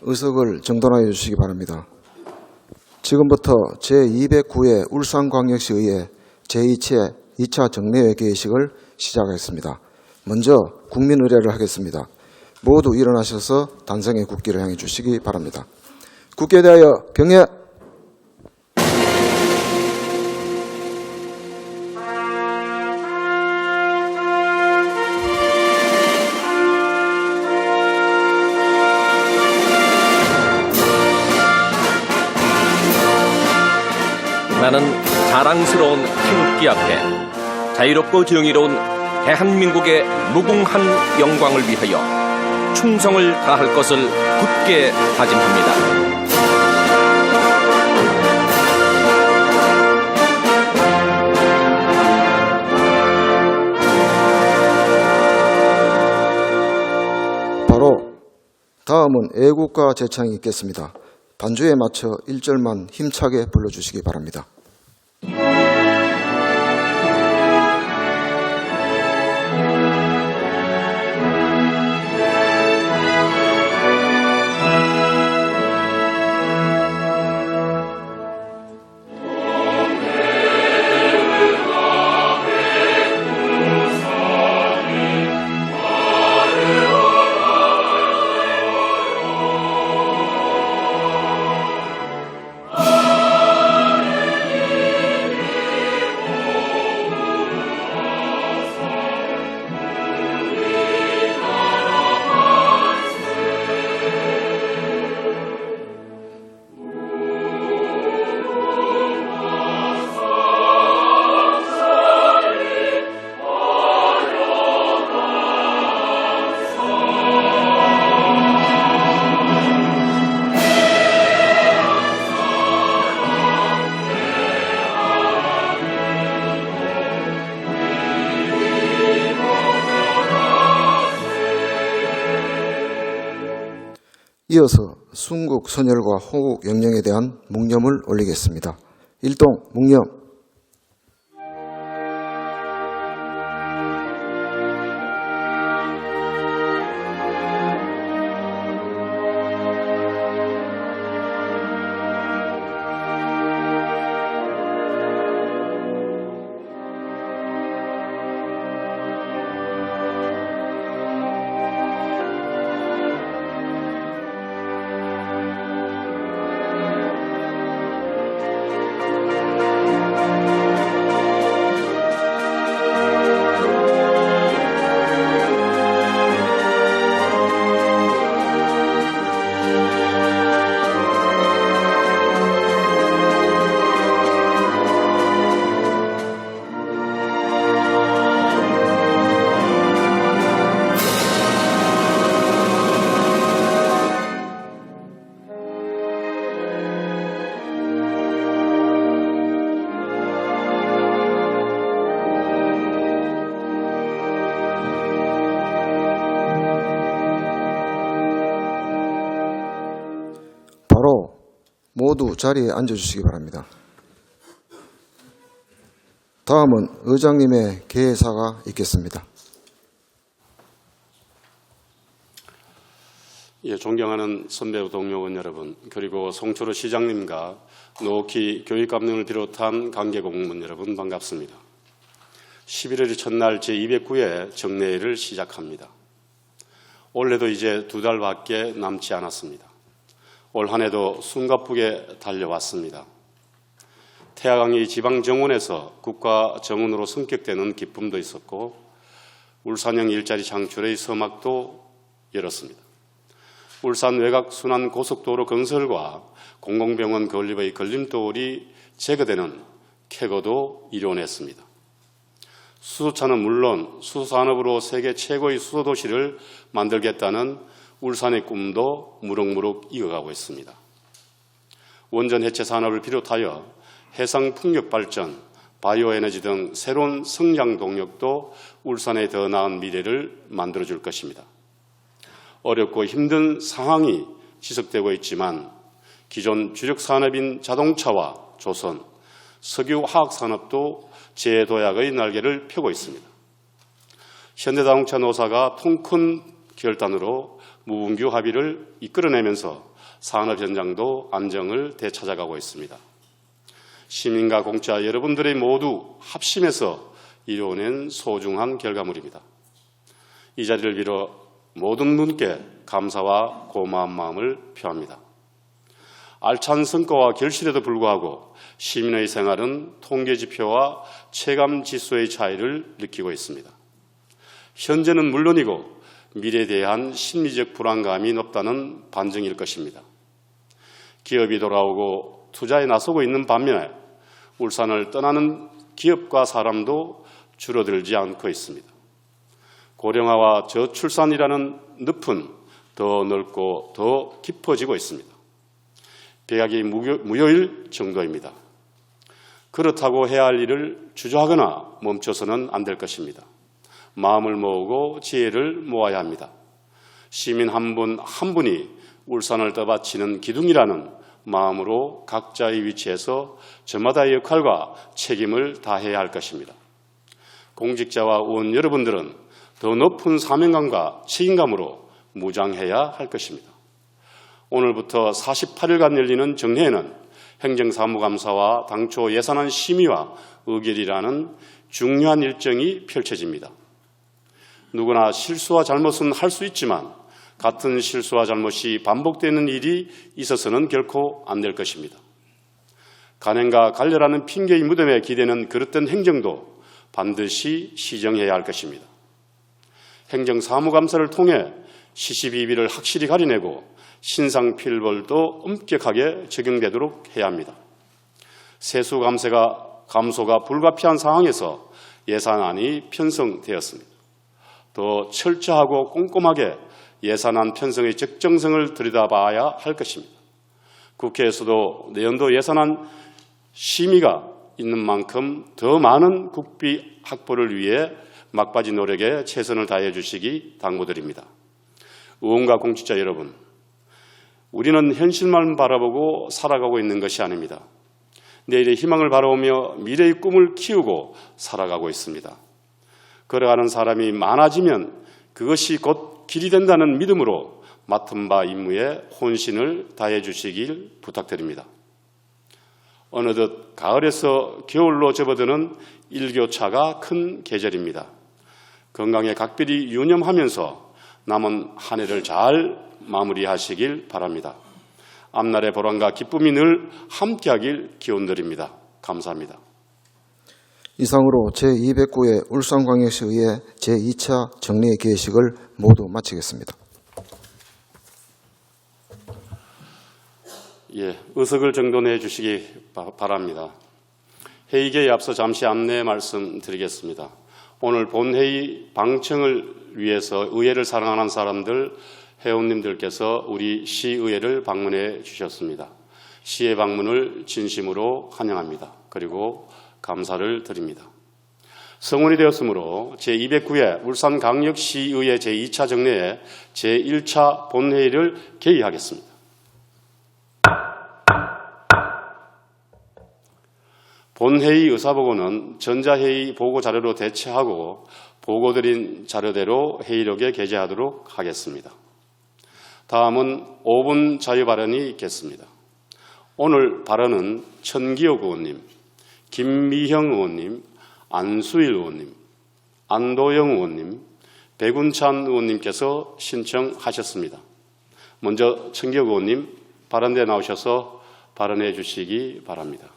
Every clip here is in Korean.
의석을 정돈하여 주시기 바랍니다. 지금부터 제209회 울산광역시의회 제2차 2차 정례회 개회식을 시작하겠습니다. 먼저 국민 의례를 하겠습니다. 모두 일어나셔서 단성의 국기를 향해 주시기 바랍니다. 국기에 대하여 경례! 나는 자랑스러운 태극기 앞에 자유롭고 정의로운 대한민국의 무궁한 영광을 위하여 충성을 다할 것을 굳게 다짐합니다. 바로 다음은 애국가 제창이 있겠습니다. 반주에 맞춰 1절만 힘차게 불러주시기 바랍니다. 이어서 순국 선열과 호국 영령에 대한 묵념을 올리겠습니다. 일동 묵념. 바로 모두 자리에 앉아주시기 바랍니다. 다음은 의장님의 개회사가 있겠습니다. 예, 존경하는 선배 동료원 여러분, 그리고 송철호 시장님과 노키 교육감님을 비롯한 관계공무원 여러분 반갑습니다. 11월 첫날 제209회 정례회를 시작합니다. 올해도 이제 2달밖에 남지 않았습니다. 올 한 해도 숨가쁘게 달려왔습니다. 태화강이 지방정원에서 국가정원으로 승격되는 기쁨도 있었고 울산형 일자리 창출의 서막도 열었습니다. 울산 외곽순환 고속도로 건설과 공공병원 건립의 걸림돌이 제거되는 쾌거도 이뤄냈습니다. 수소차는 물론 수소산업으로 세계 최고의 수소도시를 만들겠다는 울산의 꿈도 무럭무럭 이어가고 있습니다. 원전 해체 산업을 비롯하여 해상 풍력 발전, 바이오에너지 등 새로운 성장 동력도 울산의 더 나은 미래를 만들어줄 것입니다. 어렵고 힘든 상황이 지속되고 있지만 기존 주력 산업인 자동차와 조선, 석유 화학 산업도 재도약의 날개를 펴고 있습니다. 현대자동차 노사가 통 큰 결단으로 무분규 합의를 이끌어내면서 산업 현장도 안정을 되찾아가고 있습니다. 시민과 공짜 여러분들의 모두 합심해서 이루어낸 소중한 결과물입니다. 이 자리를 빌어 모든 분께 감사와 고마운 마음을 표합니다. 알찬 성과와 결실에도 불구하고 시민의 생활은 통계지표와 체감지수의 차이를 느끼고 있습니다. 현재는 물론이고 미래에 대한 심리적 불안감이 높다는 반증일 것입니다. 기업이 돌아오고 투자에 나서고 있는 반면에 울산을 떠나는 기업과 사람도 줄어들지 않고 있습니다. 고령화와 저출산이라는 늪은 더 넓고 더 깊어지고 있습니다. 배악이 무효일 정도입니다. 그렇다고 해야 할 일을 주저하거나 멈춰서는 안 될 것입니다. 마음을 모으고 지혜를 모아야 합니다. 시민 한 분 한 분이 울산을 떠받치는 기둥이라는 마음으로 각자의 위치에서 저마다의 역할과 책임을 다해야 할 것입니다. 공직자와 의원 여러분들은 더 높은 사명감과 책임감으로 무장해야 할 것입니다. 오늘부터 48일간 열리는 정례에는 행정사무감사와 당초 예산안 심의와 의결이라는 중요한 일정이 펼쳐집니다. 누구나 실수와 잘못은 할 수 있지만 같은 실수와 잘못이 반복되는 일이 있어서는 결코 안 될 것입니다. 간행과 관련하는 핑계의 무덤에 기대는 그릇된 행정도 반드시 시정해야 할 것입니다. 행정사무감사를 통해 시시비비를 확실히 가려내고 신상필벌도 엄격하게 적용되도록 해야 합니다. 세수 감소가 불가피한 상황에서 예산안이 편성되었습니다. 더 철저하고 꼼꼼하게 예산안 편성의 적정성을 들여다봐야 할 것입니다. 국회에서도 내년도 예산안 심의가 있는 만큼 더 많은 국비 확보를 위해 막바지 노력에 최선을 다해 주시기 당부드립니다. 의원과 공직자 여러분, 우리는 현실만 바라보고 살아가고 있는 것이 아닙니다. 내일의 희망을 바라보며 미래의 꿈을 키우고 살아가고 있습니다. 걸어가는 사람이 많아지면 그것이 곧 길이 된다는 믿음으로 맡은 바 임무에 혼신을 다해 주시길 부탁드립니다. 어느덧 가을에서 겨울로 접어드는 일교차가 큰 계절입니다. 건강에 각별히 유념하면서 남은 한 해를 잘 마무리하시길 바랍니다. 앞날의 보람과 기쁨이 늘 함께하길 기원드립니다. 감사합니다. 이상으로 제209회 울산광역시의회 제2차 정례 개식을 모두 마치겠습니다. 의석을 정돈해 주시기 바랍니다. 회의계에 앞서 잠시 안내 말씀드리겠습니다. 오늘 본회의 방청을 위해서 의회를 사랑하는 사람들, 회원님들께서 우리 시의회를 방문해 주셨습니다. 시의 방문을 진심으로 환영합니다. 그리고 감사를 드립니다. 성원이 되었으므로 제209회 울산광역시의회 제2차 정례에 제1차 본회의를 개의하겠습니다. 본회의 의사보고는 전자회의 보고자료로 대체하고 보고드린 자료대로 회의록에 게재하도록 하겠습니다. 다음은 5분 자유발언이 있겠습니다. 오늘 발언은 천기옥 의원님, 김미형 의원님, 안수일 의원님, 안도영 의원님, 백운찬 의원님께서 신청하셨습니다. 먼저 천기옥 의원님 발언대에 나오셔서 발언해 주시기 바랍니다.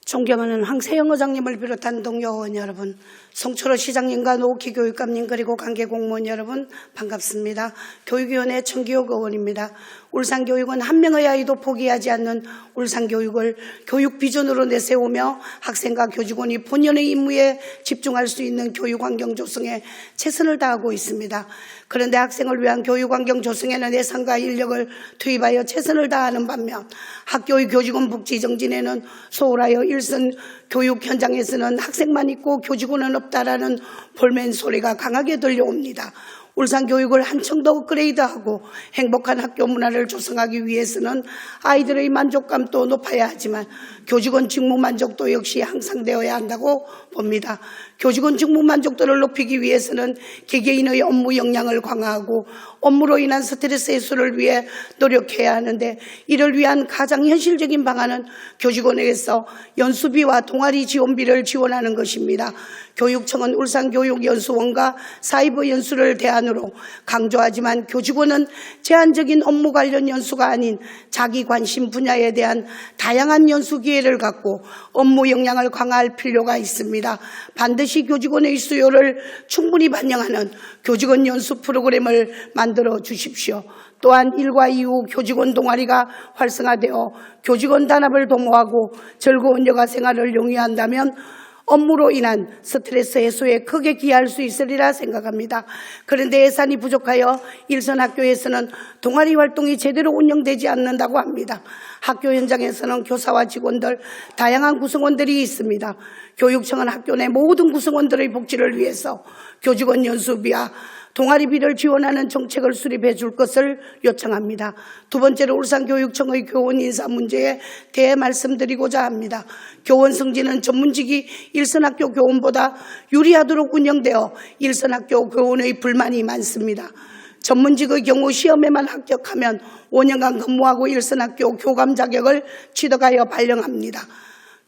존경하는 황세영 의장님을 비롯한 동료 의원 여러분, 송철호 시장님과 노키 교육감님 그리고 관계 공무원 여러분 반갑습니다. 교육위원회 천기옥 의원입니다. 울산교육은 한 명의 아이도 포기하지 않는 울산교육을 교육 비전으로 내세우며 학생과 교직원이 본연의 임무에 집중할 수 있는 교육환경 조성에 최선을 다하고 있습니다. 그런데 학생을 위한 교육환경 조성에는 예산과 인력을 투입하여 최선을 다하는 반면 학교의 교직원 복지 정진에는 소홀하여 일선 교육 현장에서는 학생만 있고 교직원은 없다라는 볼멘 소리가 강하게 들려옵니다. 울산 교육을 한층 더 업그레이드하고 행복한 학교 문화를 조성하기 위해서는 아이들의 만족감도 높아야 하지만 교직원 직무 만족도 역시 향상되어야 한다고 봅니다. 교직원 직무 만족도를 높이기 위해서는 개개인의 업무 역량을 강화하고 업무로 인한 스트레스 해소를 위해 노력해야 하는데, 이를 위한 가장 현실적인 방안은 교직원에게서 연수비와 동아리 지원비를 지원하는 것입니다. 교육청은 울산교육연수원과 사이버 연수를 대안으로 강조하지만 교직원은 제한적인 업무 관련 연수가 아닌 자기 관심 분야에 대한 다양한 연수 기회를 갖고 업무 역량을 강화할 필요가 있습니다. 반드시 교직원의 수요를 충분히 반영하는 교직원 연수 프로그램을 만들어 주십시오. 또한 일과 이후 교직원 동아리가 활성화되어 교직원 단합을 도모하고 즐거운 여가 생활을 용이한다면 업무로 인한 스트레스 해소에 크게 기여할 수 있으리라 생각합니다. 그런데 예산이 부족하여 일선 학교에서는 동아리 활동이 제대로 운영되지 않는다고 합니다. 학교 현장에서는 교사와 직원들, 다양한 구성원들이 있습니다. 교육청은 학교 내 모든 구성원들의 복지를 위해서 교직원 연수비와 동아리비를 지원하는 정책을 수립해 줄 것을 요청합니다. 두 번째로 울산교육청의 교원 인사 문제에 대해 말씀드리고자 합니다. 교원 승진은 전문직이 일선학교 교원보다 유리하도록 운영되어 일선학교 교원의 불만이 많습니다. 전문직의 경우 시험에만 합격하면 5년간 근무하고 일선학교 교감 자격을 취득하여 발령합니다.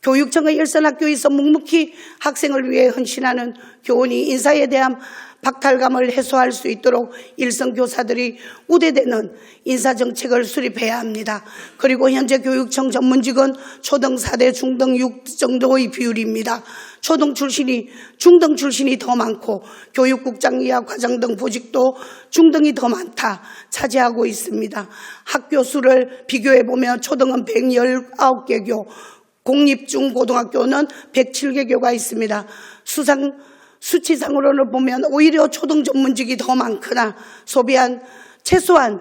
교육청의 일선학교에서 묵묵히 학생을 위해 헌신하는 교원이 인사에 대한 박탈감을 해소할 수 있도록 일선 교사들이 우대되는 인사정책을 수립해야 합니다. 그리고 현재 교육청 전문직은 초등 4대 중등 6 정도의 비율입니다. 초등 출신이 중등 출신이 더 많고 교육국장 이하 과장 등 보직도 중등이 더 많다 차지하고 있습니다. 학교 수를 비교해보면 초등은 119개 교, 공립중고등학교는 107개 교가 있습니다. 수치상으로는 보면 오히려 초등 전문직이 더 많거나 최소한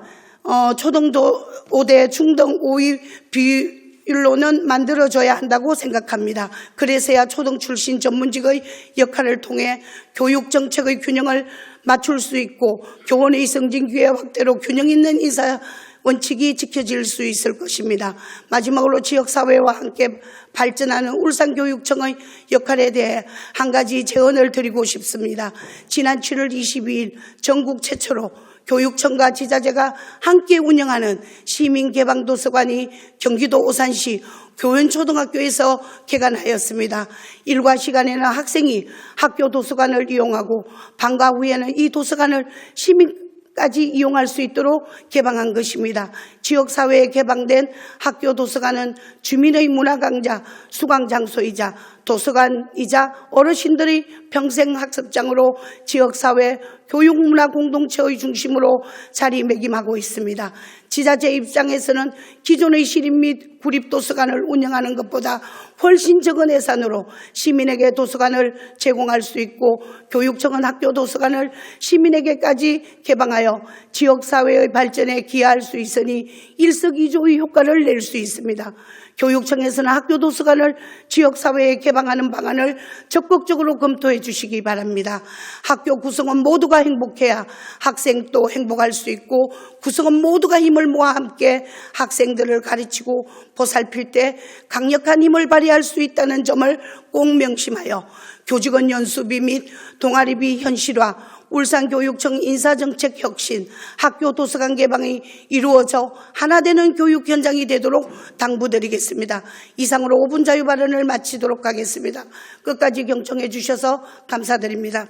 초등 5대 중등 5위 비율로는 만들어져야 한다고 생각합니다. 그래서야 초등 출신 전문직의 역할을 통해 교육정책의 균형을 맞출 수 있고 교원의 승진 기회 확대로 균형 있는 인사 원칙이 지켜질 수 있을 것입니다. 마지막으로 지역사회와 함께 발전하는 울산교육청의 역할에 대해 한 가지 제언을 드리고 싶습니다. 지난 7월 22일 전국 최초로 교육청과 지자체가 함께 운영하는 시민개방도서관이 경기도 오산시 교연초등학교에서 개관하였습니다. 일과 시간에는 학생이 학교 도서관을 이용하고 방과 후에는 이 도서관을 시민까지 이용할 수 있도록 개방한 것입니다. 지역사회에 개방된 학교 도서관은 주민의 문화강좌, 수강장소이자 도서관이자 어르신들의 평생학습장으로 지역사회 교육문화공동체의 중심으로 자리매김하고 있습니다. 지자체 입장에서는 기존의 시립 및 구립도서관을 운영하는 것보다 훨씬 적은 예산으로 시민에게 도서관을 제공할 수 있고 교육청은 학교 도서관을 시민에게까지 개방하여 지역사회의 발전에 기여할 수 있으니 일석이조의 효과를 낼 수 있습니다. 교육청에서는 학교 도서관을 지역사회에 개방하는 방안을 적극적으로 검토해 주시기 바랍니다. 학교 구성원 모두가 행복해야 학생도 행복할 수 있고 구성원 모두가 힘을 모아 함께 학생들을 가르치고 보살필 때 강력한 힘을 발휘할 수 있다는 점을 꼭 명심하여 교직원 연수비 및 동아리비 현실화, 울산교육청 인사정책 혁신, 학교 도서관 개방이 이루어져 하나 되는 교육 현장이 되도록 당부드리겠습니다. 이상으로 5분 자유 발언을 마치도록 하겠습니다. 끝까지 경청해 주셔서 감사드립니다.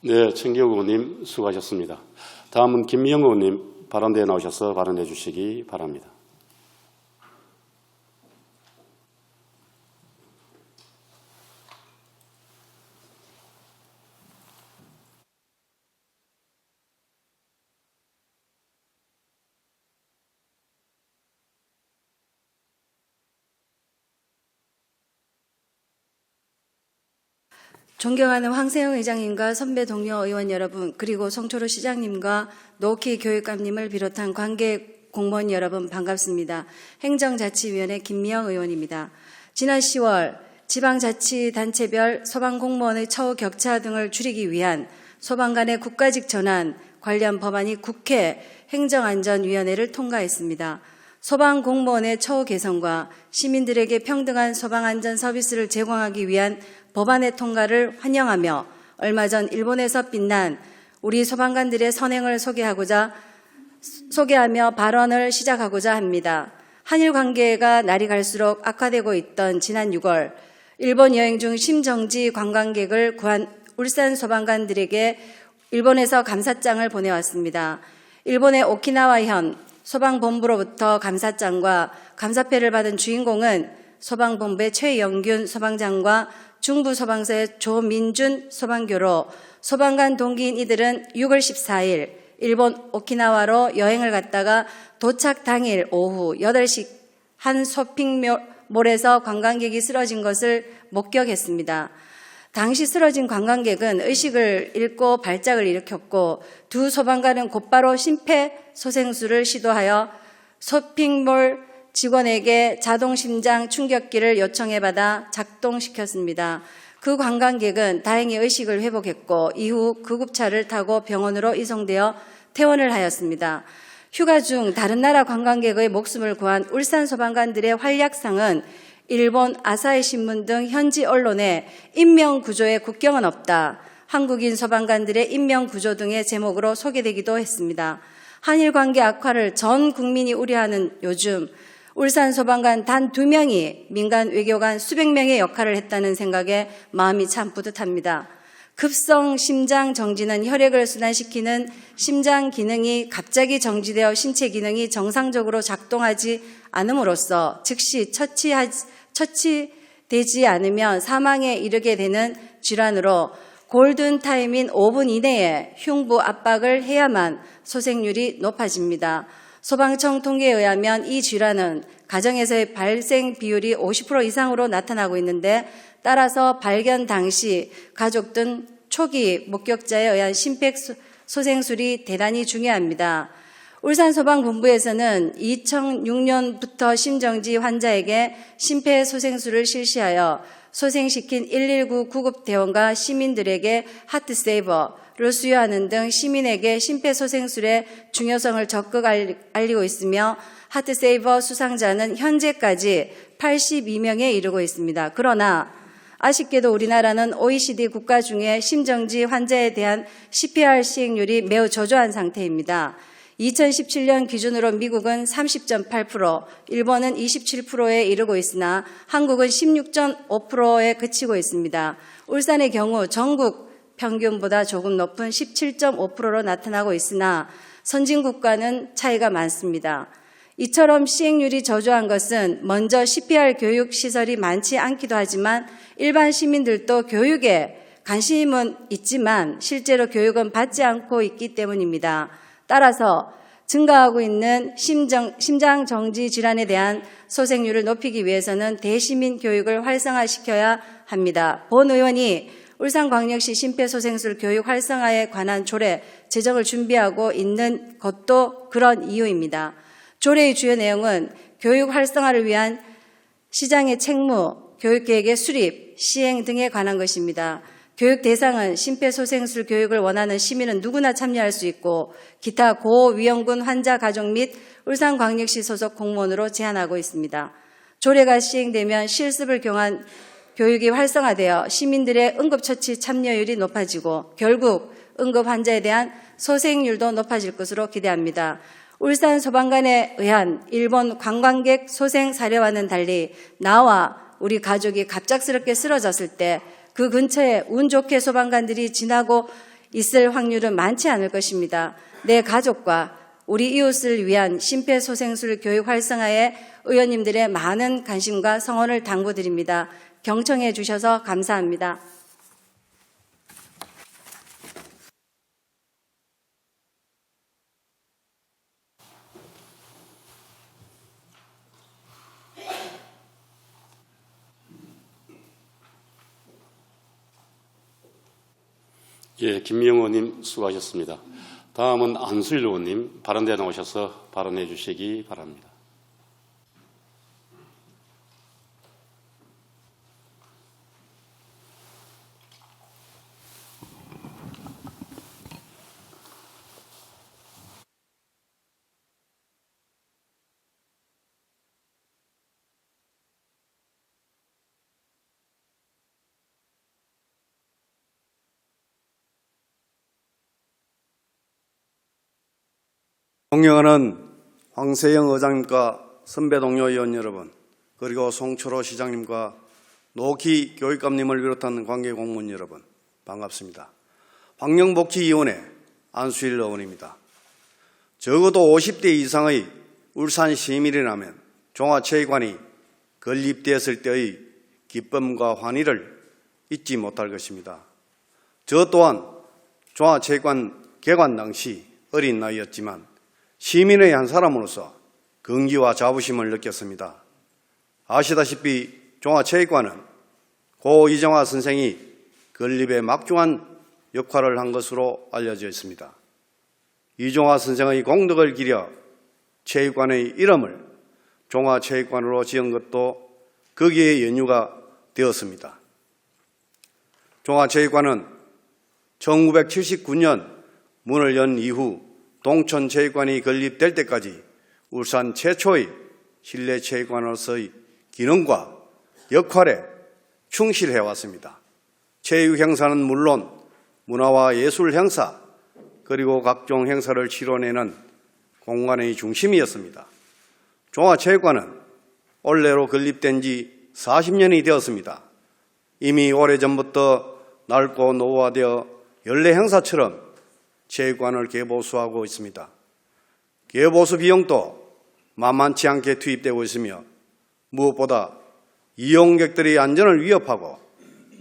네, 청기욱 의원님 수고하셨습니다. 다음은 김미영 의원님 발언대에 나오셔서 발언해 주시기 바랍니다. 존경하는 황세영 의장님과 선배 동료 의원 여러분, 그리고 송초로 시장님과 노키 교육감님을 비롯한 관계 공무원 여러분 반갑습니다. 행정자치위원회 김미영 의원입니다. 지난 10월 지방자치단체별 소방공무원의 처우 격차 등을 줄이기 위한 소방 간의 국가직 전환 관련 법안이 국회 행정안전위원회를 통과했습니다. 소방공무원의 처우 개선과 시민들에게 평등한 소방안전 서비스를 제공하기 위한 법안의 통과를 환영하며 얼마 전 일본에서 빛난 우리 소방관들의 선행을 소개하며 발언을 시작하고자 합니다. 한일 관계가 날이 갈수록 악화되고 있던 지난 6월 일본 여행 중 심정지 관광객을 구한 울산 소방관들에게 일본에서 감사장을 보내왔습니다. 일본의 오키나와현 소방본부로부터 감사장과 감사패를 받은 주인공은 소방본부의 최영균 소방장과 중부소방서의 조민준 소방교로 소방관 동기인 이들은 6월 14일 일본 오키나와로 여행을 갔다가 도착 당일 오후 8시 한 쇼핑몰에서 관광객이 쓰러진 것을 목격했습니다. 당시 쓰러진 관광객은 의식을 잃고 발작을 일으켰고 두 소방관은 곧바로 심폐소생술을 시도하여 쇼핑몰 직원에게 자동심장 충격기를 요청해받아 작동시켰습니다. 그 관광객은 다행히 의식을 회복했고 이후 구급차를 타고 병원으로 이송되어 퇴원을 하였습니다. 휴가 중 다른 나라 관광객의 목숨을 구한 울산 소방관들의 활약상은 일본 아사히 신문 등 현지 언론에 인명구조에 국경은 없다, 한국인 소방관들의 인명구조 등의 제목으로 소개되기도 했습니다. 한일 관계 악화를 전 국민이 우려하는 요즘 울산 소방관 단 2명이 민간 외교관 수백 명의 역할을 했다는 생각에 마음이 참 뿌듯합니다. 급성 심장 정지는 혈액을 순환시키는 심장 기능이 갑자기 정지되어 신체 기능이 정상적으로 작동하지 않음으로써 즉시 처치되지 않으면 사망에 이르게 되는 질환으로 골든타임인 5분 이내에 흉부 압박을 해야만 소생률이 높아집니다. 소방청 통계에 의하면 이 질환은 가정에서의 발생 비율이 50% 이상으로 나타나고 있는데 따라서 발견 당시 가족 등 초기 목격자에 의한 심폐소생술이 대단히 중요합니다. 울산소방본부에서는 2006년부터 심정지 환자에게 심폐소생술을 실시하여 소생시킨 119 구급대원과 시민들에게 하트세이버를 수여하는 등 시민에게 심폐소생술의 중요성을 적극 알리고 있으며 하트세이버 수상자는 현재까지 82명에 이르고 있습니다. 그러나 아쉽게도 우리나라는 OECD 국가 중에 심정지 환자에 대한 CPR 시행률이 매우 저조한 상태입니다. 2017년 기준으로 미국은 30.8%, 일본은 27%에 이르고 있으나 한국은 16.5%에 그치고 있습니다. 울산의 경우 전국 평균보다 조금 높은 17.5%로 나타나고 있으나 선진국과는 차이가 많습니다. 이처럼 시행률이 저조한 것은 먼저 CPR 교육 시설이 많지 않기도 하지만 일반 시민들도 교육에 관심은 있지만 실제로 교육은 받지 않고 있기 때문입니다. 따라서 증가하고 있는 심장 정지 질환에 대한 소생률을 높이기 위해서는 대시민 교육을 활성화시켜야 합니다. 본 의원이 울산광역시 심폐소생술 교육 활성화에 관한 조례 제정을 준비하고 있는 것도 그런 이유입니다. 조례의 주요 내용은 교육 활성화를 위한 시장의 책무, 교육계획의 수립, 시행 등에 관한 것입니다. 교육 대상은 심폐소생술 교육을 원하는 시민은 누구나 참여할 수 있고 기타 고위험군 환자 가족 및 울산광역시 소속 공무원으로 제한하고 있습니다. 조례가 시행되면 실습을 경한 교육이 활성화되어 시민들의 응급처치 참여율이 높아지고 결국 응급 환자에 대한 소생률도 높아질 것으로 기대합니다. 울산 소방관에 의한 일본 관광객 소생 사례와는 달리 나와 우리 가족이 갑작스럽게 쓰러졌을 때 그 근처에 운 좋게 소방관들이 지나고 있을 확률은 많지 않을 것입니다. 내 가족과 우리 이웃을 위한 심폐소생술 교육 활성화에 의원님들의 많은 관심과 성원을 당부드립니다. 경청해 주셔서 감사합니다. 예, 김미영 의원님 수고하셨습니다. 다음은 안수일 의원님 발언대에 나오셔서 발언해 주시기 바랍니다. 존경하는 황세영 의장님과 선배 동료 의원 여러분, 그리고 송철호 시장님과 노키 교육감님을 비롯한 관계 공무원 여러분, 반갑습니다. 환경복지위원회 안수일 의원입니다. 적어도 50대 이상의 울산 시민이라면 종합체육관이 건립되었을 때의 기쁨과 환희를 잊지 못할 것입니다. 저 또한 종합체육관 개관 당시 어린 나이였지만 시민의 한 사람으로서 긍지와 자부심을 느꼈습니다. 아시다시피 종합체육관은 고 이정화 선생이 건립에 막중한 역할을 한 것으로 알려져 있습니다. 이정화 선생의 공덕을 기려 체육관의 이름을 종합체육관으로 지은 것도 거기에 연유가 되었습니다. 종합체육관은 1979년 문을 연 이후 동천체육관이 건립될 때까지 울산 최초의 실내체육관으로서의 기능과 역할에 충실해왔습니다. 체육 행사는 물론 문화와 예술 행사 그리고 각종 행사를 치러내는 공간의 중심이었습니다. 종합체육관은 올해로 건립된 지 40년이 되었습니다. 이미 오래전부터 낡고 노후화되어 연례 행사처럼 체육관을 개보수하고 있습니다. 개보수 비용도 만만치 않게 투입되고 있으며 무엇보다 이용객들의 안전을 위협하고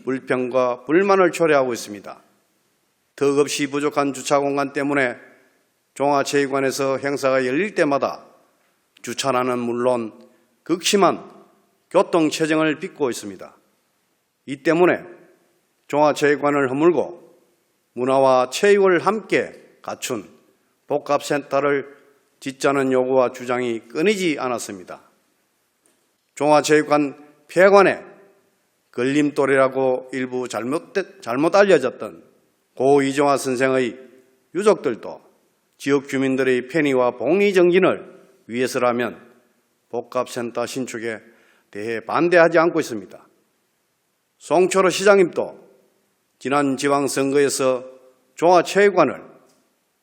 불평과 불만을 초래하고 있습니다. 턱없이 부족한 주차 공간 때문에 종합체육관에서 행사가 열릴 때마다 주차난은 물론 극심한 교통체증을 빚고 있습니다. 이 때문에 종합체육관을 허물고 문화와 체육을 함께 갖춘 복합센터를 짓자는 요구와 주장이 끊이지 않았습니다. 종합체육관 폐관에 걸림돌이라고 일부 잘못 알려졌던 고 이정화 선생의 유족들도 지역 주민들의 편의와 복리 정진을 위해서라면 복합센터 신축에 대해 반대하지 않고 있습니다. 송철호 시장님도 지난 지방선거에서 종합체육관을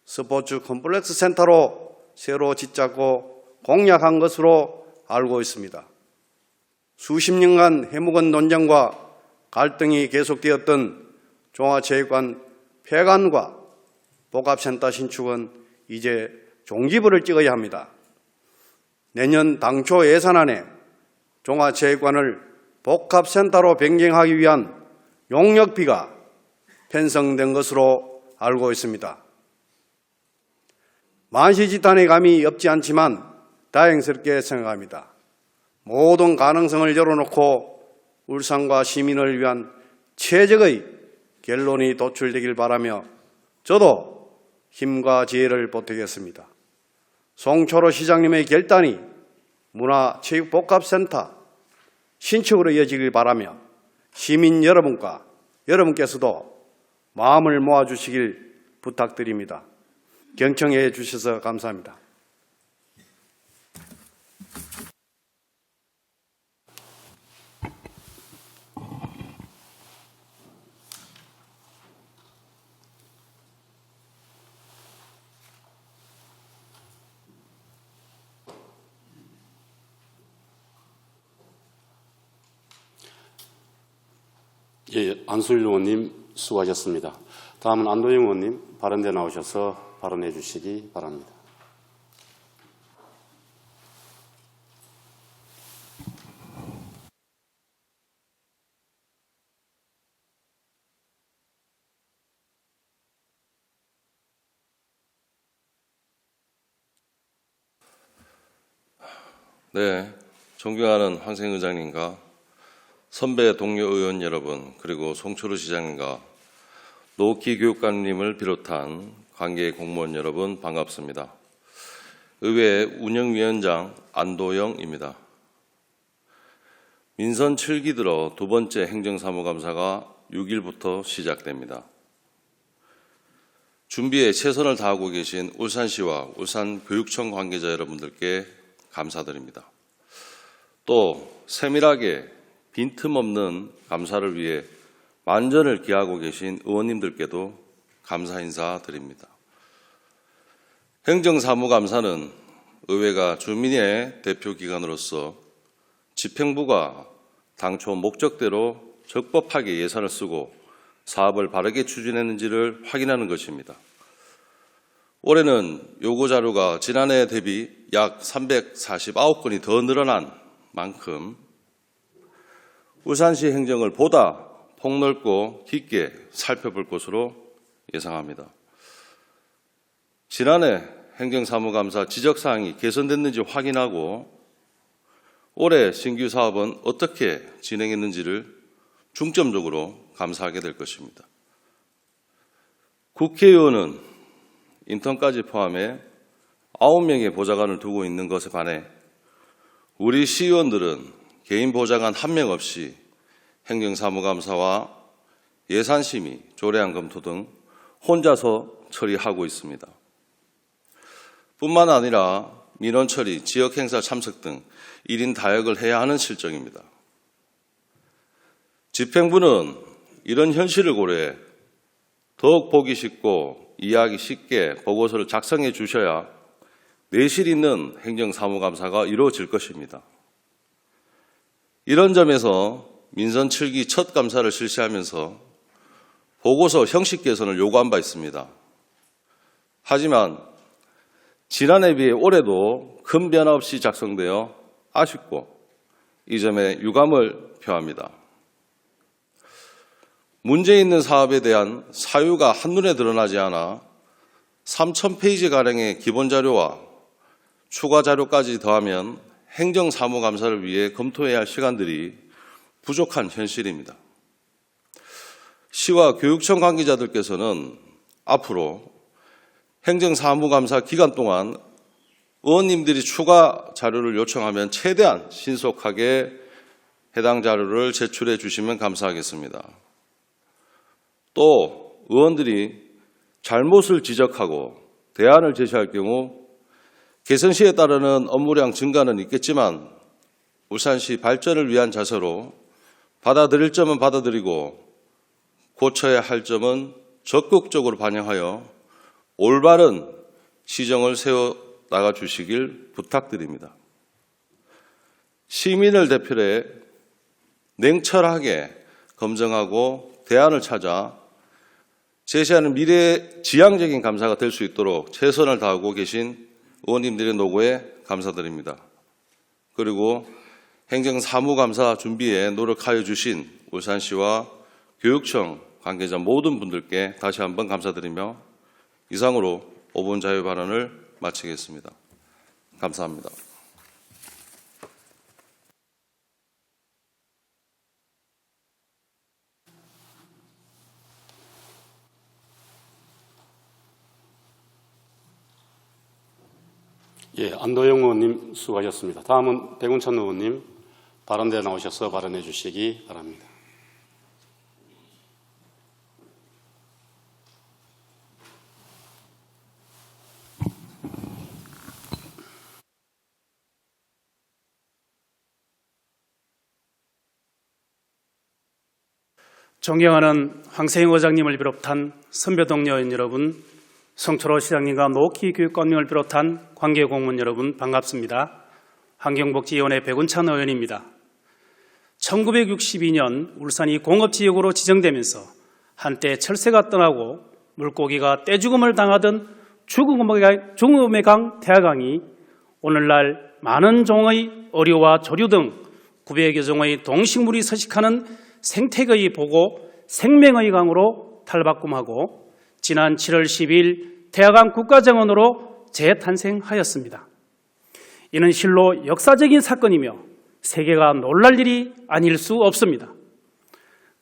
스포츠 컴플렉스 센터로 새로 짓자고 공약한 것으로 알고 있습니다. 수십 년간 해묵은 논쟁과 갈등이 계속되었던 종합체육관 폐관과 복합센터 신축은 이제 종지부를 찍어야 합니다. 내년 당초 예산안에 종합체육관을 복합센터로 변경하기 위한 용역비가 편성된 것으로 알고 있습니다. 만시지탄의 감이 없지 않지만 다행스럽게 생각합니다. 모든 가능성을 열어놓고 울산과 시민을 위한 최적의 결론이 도출되길 바라며 저도 힘과 지혜를 보태겠습니다. 송철호 시장님의 결단이 문화체육복합센터 신축으로 이어지길 바라며 시민 여러분께서도 마음을 모아주시길 부탁드립니다. 경청해 주셔서 감사합니다. 예, 안수일 의원님 수고하셨습니다. 다음은 안도영 의원님 발언대 나오셔서 발언해 주시기 바랍니다. 네, 존경하는 황세영 의장님과 선배 동료 의원 여러분, 그리고 송철호 시장님과 노키 교육감님을 비롯한 관계 공무원 여러분 반갑습니다. 의회 운영위원장 안도영입니다. 민선 7기 들어 두 번째 행정사무감사가 6일부터 시작됩니다. 준비에 최선을 다하고 계신 울산시와 울산교육청 관계자 여러분들께 감사드립니다. 또 세밀하게 빈틈없는 감사를 위해 만전을 기하고 계신 의원님들께도 감사 인사드립니다. 행정사무감사는 의회가 주민의 대표기관으로서 집행부가 당초 목적대로 적법하게 예산을 쓰고 사업을 바르게 추진했는지를 확인하는 것입니다. 올해는 요구자료가 지난해 대비 약 349건이 더 늘어난 만큼 울산시 행정을 보다 폭넓고 깊게 살펴볼 것으로 예상합니다. 지난해 행정사무감사 지적사항이 개선됐는지 확인하고 올해 신규 사업은 어떻게 진행했는지를 중점적으로 감사하게 될 것입니다. 국회의원은 인턴까지 포함해 9명의 보좌관을 두고 있는 것에 반해 우리 시의원들은 개인 보좌관 1명 없이 행정사무감사와 예산심의, 조례안 검토 등 혼자서 처리하고 있습니다. 뿐만 아니라 민원 처리, 지역행사 참석 등 1인 다역을 해야 하는 실정입니다. 집행부는 이런 현실을 고려해 더욱 보기 쉽고 이해하기 쉽게 보고서를 작성해 주셔야 내실 있는 행정사무감사가 이루어질 것입니다. 이런 점에서 민선 7기 첫 감사를 실시하면서 보고서 형식 개선을 요구한 바 있습니다. 하지만 지난해에 비해 올해도 큰 변화 없이 작성되어 아쉽고 이 점에 유감을 표합니다. 문제 있는 사업에 대한 사유가 한눈에 드러나지 않아 3,000페이지가량의 기본자료와 추가 자료까지 더하면 행정사무감사를 위해 검토해야 할 시간들이 부족한 현실입니다. 시와 교육청 관계자들께서는 앞으로 행정사무감사 기간 동안 의원님들이 추가 자료를 요청하면 최대한 신속하게 해당 자료를 제출해 주시면 감사하겠습니다. 또 의원들이 잘못을 지적하고 대안을 제시할 경우 개선 시에 따르는 업무량 증가는 있겠지만 울산시 발전을 위한 자세로 받아들일 점은 받아들이고 고쳐야 할 점은 적극적으로 반영하여 올바른 시정을 세워 나가 주시길 부탁드립니다. 시민을 대표로 해 냉철하게 검증하고 대안을 찾아 제시하는 미래 지향적인 감사가 될 수 있도록 최선을 다하고 계신 의원님들의 노고에 감사드립니다. 그리고 행정사무감사 준비에 노력하여 주신 울산시와 교육청 관계자 모든 분들께 다시 한번 감사드리며 이상으로 5분 자유 발언을 마치겠습니다. 감사합니다. 예, 안도영 의원님 수고하셨습니다. 다음은 백운찬 의원님 발언대에 나오셔서 발언해 주시기 바랍니다. 존경하는 황세영 의장님을 비롯한 선배 동료 의원 여러분, 성철호 시장님과 노키 교육감님을 비롯한 관계 공무원 여러분 반갑습니다. 환경복지위원회 백운찬 의원입니다. 1962년 울산이 공업지역으로 지정되면서 한때 철새가 떠나고 물고기가 떼죽음을 당하던 죽음의 강 태화강이 오늘날 많은 종의 어류와 조류 등 900여 종의 동식물이 서식하는 생태계의 보고 생명의 강으로 탈바꿈하고 지난 7월 10일 태화강 국가정원으로 재탄생하였습니다. 이는 실로 역사적인 사건이며 세계가 놀랄 일이 아닐 수 없습니다.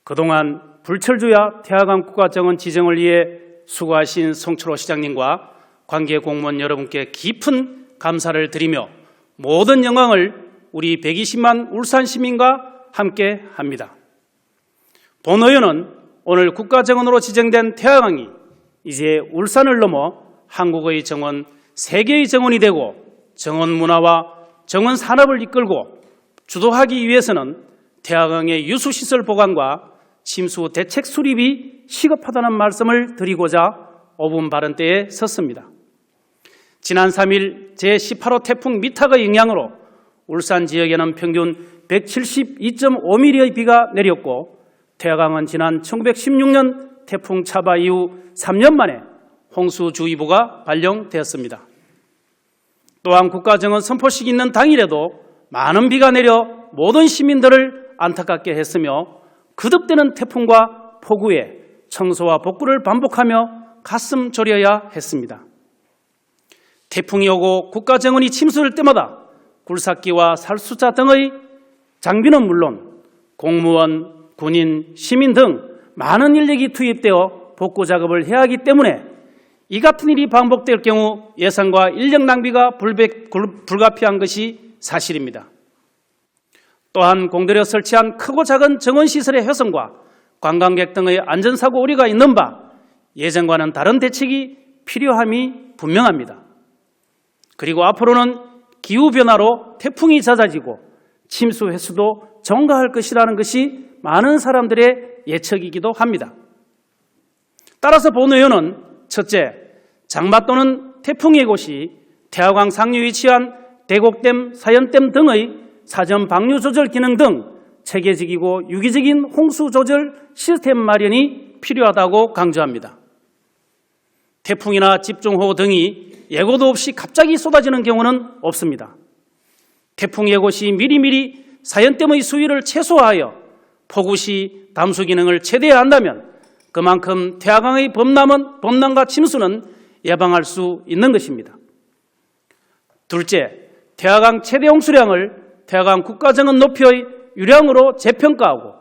그동안 불철주야 태화강 국가정원 지정을 위해 수고하신 송철호 시장님과 관계 공무원 여러분께 깊은 감사를 드리며 모든 영광을 우리 120만 울산 시민과 함께 합니다. 본 의원은 오늘 국가정원으로 지정된 태화강이 이제 울산을 넘어 한국의 정원, 세계의 정원이 되고 정원 문화와 정원 산업을 이끌고 주도하기 위해서는 태화강의 유수시설 보강과 침수 대책 수립이 시급하다는 말씀을 드리고자 5분 발언 때에 섰습니다. 지난 3일 제18호 태풍 미탁의 영향으로 울산 지역에는 평균 172.5mm의 비가 내렸고 태화강은 지난 1916년 태풍 차바 이후 3년 만에 홍수주의보가 발령되었습니다. 또한 국가정원 선포식 있는 당일에도 많은 비가 내려 모든 시민들을 안타깝게 했으며 거듭되는 태풍과 폭우에 청소와 복구를 반복하며 가슴 졸여야 했습니다. 태풍이 오고 국가정원이 침수할 때마다 굴삭기와 살수자 등의 장비는 물론 공무원, 군인, 시민 등 많은 인력이 투입되어 복구 작업을 해야 하기 때문에 이 같은 일이 반복될 경우 예산과 인력 낭비가 불가피한 것이 사실입니다. 또한 공들여 설치한 크고 작은 정원시설의 훼손과 관광객 등의 안전사고 우려가 있는 바 예전과는 다른 대책이 필요함이 분명합니다. 그리고 앞으로는 기후변화로 태풍이 잦아지고 침수 횟수도 증가할 것이라는 것이 많은 사람들의 예측이기도 합니다. 따라서 본 의원은 첫째, 장마 또는 태풍의 곳이 태화강 상류에 위치한 대곡댐, 사연댐 등의 사전 방류 조절 기능 등 체계적이고 유기적인 홍수 조절 시스템 마련이 필요하다고 강조합니다. 태풍이나 집중호우 등이 예고도 없이 갑자기 쏟아지는 경우는 없습니다. 태풍 예고 시 미리미리 사연댐의 수위를 최소화하여 폭우 시 담수 기능을 최대화한다면 그만큼 태화강의 범람과 침수는 예방할 수 있는 것입니다. 둘째, 태화강 최대 홍수량을 태화강 국가정원 높이의 유량으로 재평가하고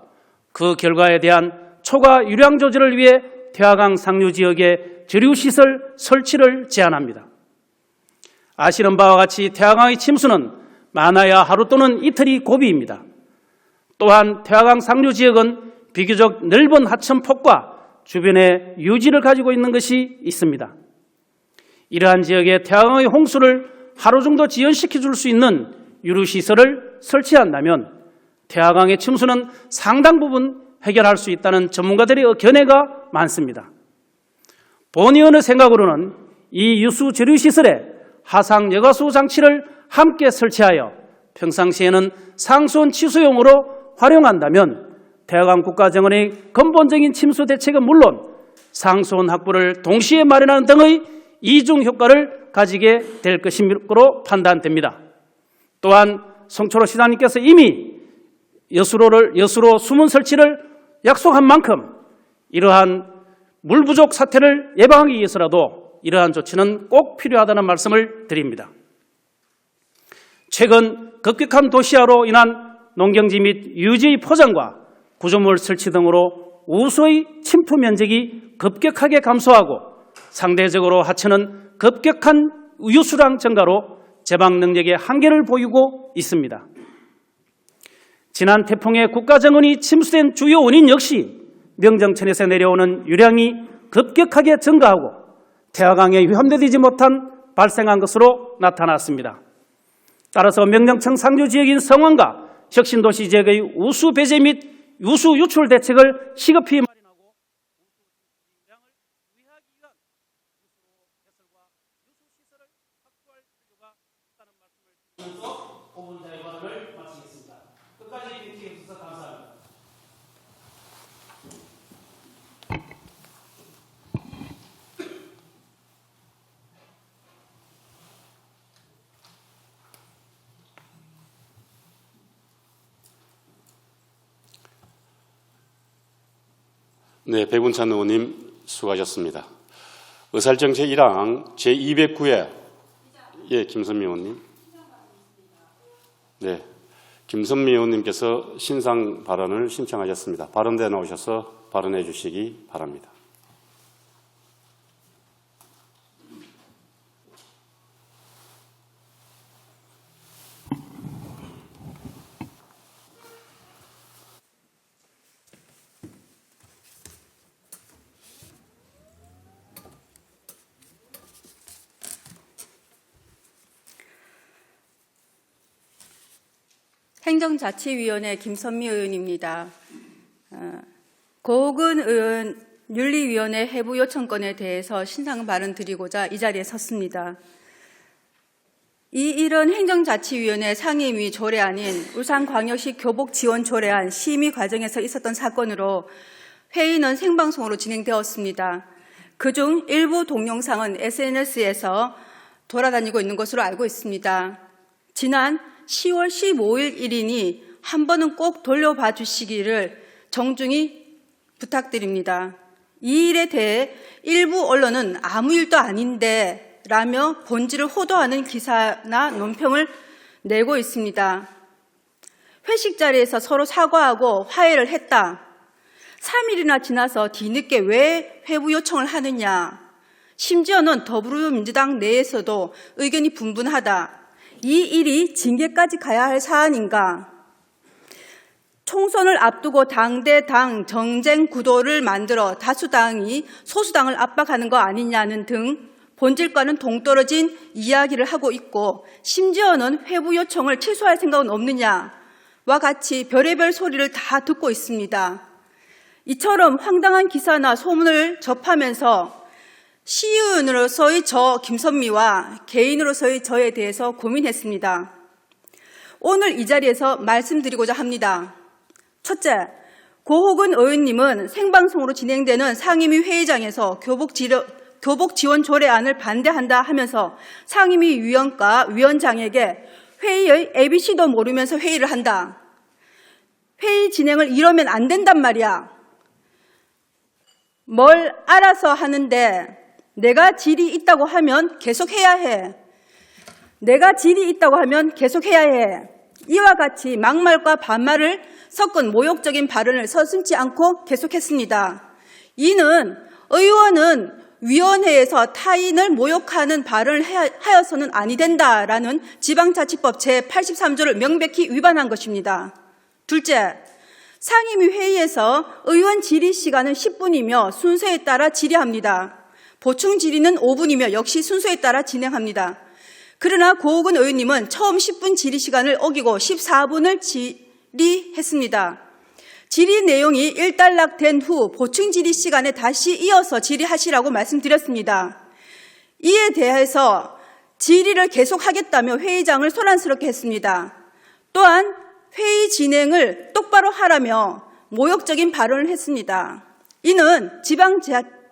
그 결과에 대한 초과 유량 조절을 위해 태화강 상류 지역에 저류시설 설치를 제안합니다. 아시는 바와 같이 태화강의 침수는 많아야 하루 또는 이틀이 고비입니다. 또한 태화강 상류 지역은 비교적 넓은 하천폭과 주변에 유지를 가지고 있는 것이 있습니다. 이러한 지역에 태화강의 홍수를 하루 정도 지연시켜 줄 수 있는 유류시설을 설치한다면 태화강의 침수는 상당 부분 해결할 수 있다는 전문가들의 견해가 많습니다. 본 의원의 생각으로는 이 유수 저류시설에 하상 여가수 장치를 함께 설치하여 평상시에는 상수원 치수용으로 활용한다면 태화강 국가정원의 근본적인 침수 대책은 물론 상수원 확보를 동시에 마련하는 등의 이중 효과를 가지게 될 것으로 판단됩니다. 또한 송철호 시장님께서 이미 여수로 수문 설치를 약속한 만큼 이러한 물 부족 사태를 예방하기 위해서라도 이러한 조치는 꼭 필요하다는 말씀을 드립니다. 최근 급격한 도시화로 인한 농경지 및 유지의 포장과 구조물 설치 등으로 우수의 침투 면적이 급격하게 감소하고 상대적으로 하천은 급격한 유수량 증가로 제방 능력의 한계를 보이고 있습니다. 지난 태풍의 국가정원이 침수된 주요 원인 역시 명정천에서 내려오는 유량이 급격하게 증가하고 태화강에 위험되지 못한 발생한 것으로 나타났습니다. 따라서 명정천 상류 지역인 성원과 혁신도시 지역의 우수 배제 및 우수 유출 대책을 시급히 마련하고 우수 유량을 유의하기 위한 우수 해설과 유수 시설을 확보할 필요가 있다는 말씀을 드리면서 5분 자의 발언을 마치겠습니다. 끝까지 듣기 해주셔서 감사합니다. 네, 백운찬 의원님 수고하셨습니다. 의사일정 제1항 제209회 김선미 의원님. 네, 김선미 의원님께서 신상 발언을 신청하셨습니다. 발언대에 나오셔서 발언해 주시기 바랍니다. 행정자치위원회 김선미 의원입니다. 고호근 의원 윤리위원회 해부 요청건에 대해서 신상 발언 드리고자 이 자리에 섰습니다. 이 일은 행정자치위원회 상임위 조례안인 울산광역시 교복지원 조례안 심의 과정에서 있었던 사건으로 회의는 생방송으로 진행되었습니다. 그중 일부 동영상은 SNS에서 돌아다니고 있는 것으로 알고 있습니다. 지난 10월 15일 일이니 한 번은 꼭 돌려봐 주시기를 정중히 부탁드립니다. 이 일에 대해 일부 언론은 아무 일도 아닌데 라며 본질을 호도하는 기사나 논평을 내고 있습니다. 회식 자리에서 서로 사과하고 화해를 했다. 3일이나 지나서 뒤늦게 왜 회부 요청을 하느냐. 심지어는 더불어민주당 내에서도 의견이 분분하다. 이 일이 징계까지 가야 할 사안인가? 총선을 앞두고 당 대 당 정쟁 구도를 만들어 다수당이 소수당을 압박하는 거 아니냐는 등 본질과는 동떨어진 이야기를 하고 있고 심지어는 회부 요청을 취소할 생각은 없느냐와 같이 별의별 소리를 다 듣고 있습니다. 이처럼 황당한 기사나 소문을 접하면서 시의원으로서의 저 김선미와 개인으로서의 저에 대해서 고민했습니다. 오늘 이 자리에서 말씀드리고자 합니다. 첫째, 고호근 의원님은 생방송으로 진행되는 상임위 회의장에서 교복지원 조례안을 반대한다 하면서 상임위 위원과 위원장에게 회의의 ABC도 모르면서 회의를 한다. 회의 진행을 이러면 안 된단 말이야. 뭘 알아서 하는데 내가 질이 있다고 하면 계속해야 해. 내가 질이 있다고 하면 계속해야 해. 이와 같이 막말과 반말을 섞은 모욕적인 발언을 서슴지 않고 계속했습니다. 이는 의원은 위원회에서 타인을 모욕하는 발언을 하여서는 아니 된다라는 지방자치법 제83조를 명백히 위반한 것입니다. 둘째, 상임위 회의에서 의원 질의 시간은 10분이며 순서에 따라 질의합니다. 보충 질의는 5분이며 역시 순서에 따라 진행합니다. 그러나 고호근 의원님은 처음 10분 질의 시간을 어기고 14분을 질의했습니다. 질의 내용이 일단락된 후 보충 질의 시간에 다시 이어서 질의하시라고 말씀드렸습니다. 이에 대해서 질의를 계속하겠다며 회의장을 소란스럽게 했습니다. 또한 회의 진행을 똑바로 하라며 모욕적인 발언을 했습니다. 이는